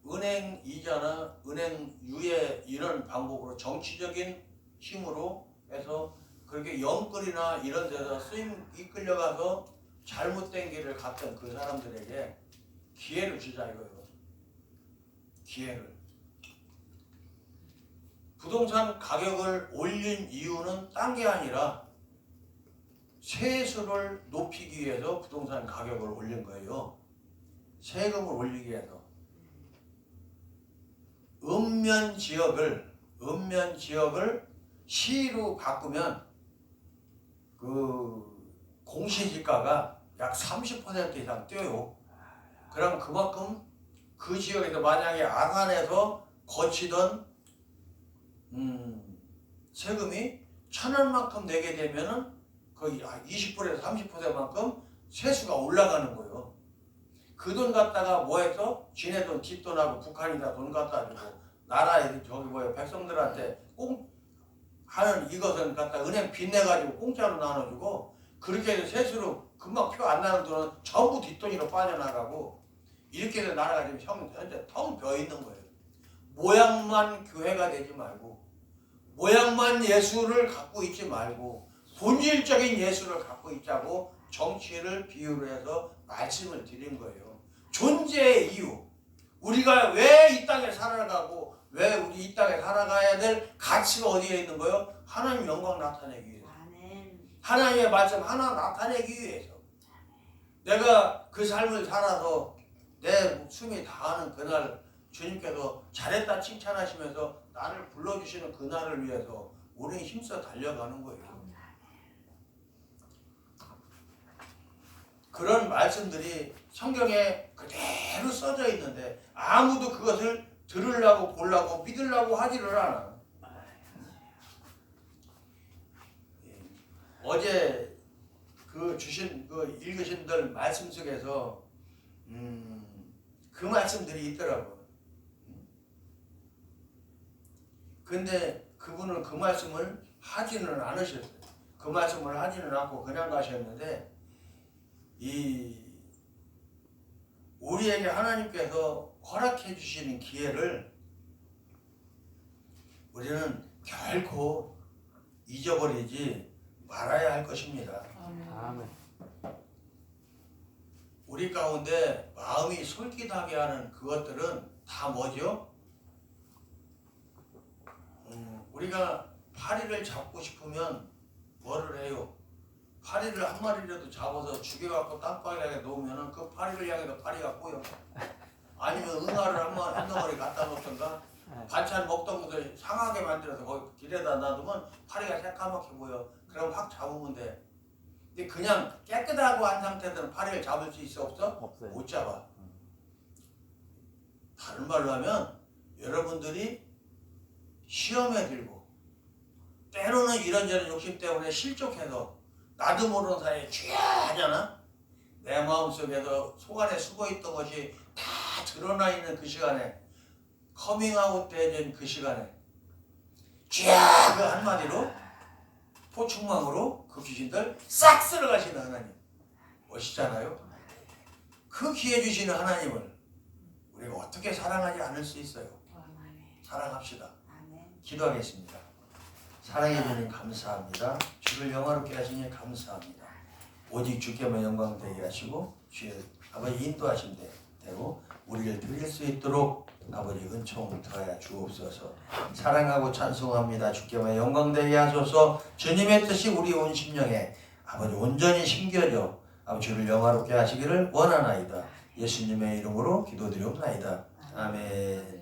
Speaker 1: 은행 이자나 은행 유예 이런 방법으로 정치적인 힘으로 해서 그렇게 영끌이나 이런 데서 이끌려가서 잘못된 길을 갔던 그 사람들에게 기회를 주자 이거예요. 기회를. 부동산 가격을 올린 이유는 딴 게 아니라 세수를 높이기 위해서 부동산 가격을 올린 거예요. 세금을 올리기 위해서. 읍면 지역을 시로 바꾸면 그 공시지가가 약 30% 이상 뛰어요. 그럼 그만큼 그 지역에서 만약에 안산에서 거치던 세금이 1,000원만큼 내게 되면은 거의 20%에서 30%만큼 세수가 올라가는 거예요. 그 돈 갖다가 뭐해서 지네 돈 뒷돈하고 북한이다 돈 갖다 주고 나라에 저기 백성들한테 꼭 하는 이것은 갖다 은행 빚내가지고 공짜로 나눠주고 그렇게 해서 세수로 금방 표 안 나는 돈은 전부 뒷돈으로 빠져나가고 이렇게 해서 나라가 지금 현재 텅 비어 있는 거예요. 모양만 교회가 되지 말고 모양만 예수를 갖고 있지 말고 본질적인 예수를 갖고 있자고 정치를 비유로 해서 말씀을 드린 거예요. 존재의 이유, 우리가 왜 이 땅에 살아가고 왜 우리 이 땅에 살아가야 될 가치가 어디에 있는 거예요? 하나님 영광 나타내기 위해서. 하나님의 말씀 하나 나타내기 위해서. 내가 그 삶을 살아서 내 숨이 다하는 그날 주님께서 잘했다 칭찬하시면서 나를 불러주시는 그날을 위해서 우리는 힘써 달려가는 거예요. 그런 말씀들이 성경에 그대로 써져 있는데 아무도 그것을 들으려고 보려고 믿으려고 하지를 않아. 어제 그 주신 그 읽으신들 말씀 속에서 그 말씀들이 있더라고. 근데 그분은 그 말씀을 하지는 않으셨어요. 그 말씀을 하지는 않고 그냥 가셨는데 우리에게 하나님께서 허락해 주시는 기회를 우리는 결코 잊어버리지 말아야 할 것입니다.
Speaker 2: 아멘.
Speaker 1: 우리 가운데 마음이 솔깃하게 하는 그것들은 다 뭐죠? 우리가 파리를 잡고 싶으면 뭐를 해요? 파리를 한 마리라도 잡아서 죽여갖고 땅바닥에 놓으면 그 파리를 향해서 파리가 꼬여. 아니면 응아를 한 덩어리 갖다 놓던가 반찬 먹던 것을 상하게 만들어서 거기 길에다 놔두면 파리가 새까맣게 보여. 그럼 확 잡으면 돼. 근데 그냥 깨끗하고 한 상태에서는 파리를 잡을 수 있어 없어?
Speaker 2: 없어요.
Speaker 1: 못 잡아. 다른 말로 하면 여러분들이 시험에 들고 때로는 이런저런 욕심 때문에 실족해서 나도 모르는 사이에 쥐하잖아. 내 마음속에서 속 안에 숨어있던 것이 다 드러나 있는 그 시간에 커밍아웃 되는 그 시간에 쥐야 그 한마디로 포충망으로 그 귀신들 싹 쓸어가시는 하나님 멋있잖아요. 그 기회 주시는 하나님을 우리가 어떻게 사랑하지 않을 수 있어요. 사랑합시다. 기도하겠습니다. 사랑해 주님 감사합니다. 주를 영화롭게 하시니 감사합니다. 오직 주께만 영광 되게 하시고 주의 아버지 인도하신 대로 우리를 드릴 수 있도록 아버지 은총 더하여 주옵소서. 사랑하고 찬송합니다. 주께만 영광 되게 하소서. 주님의 뜻이 우리 온 심령에 아버지 온전히 심겨져 아버지 주를 영화롭게 하시기를 원하나이다. 예수님의 이름으로 기도드리옵나이다. 아멘.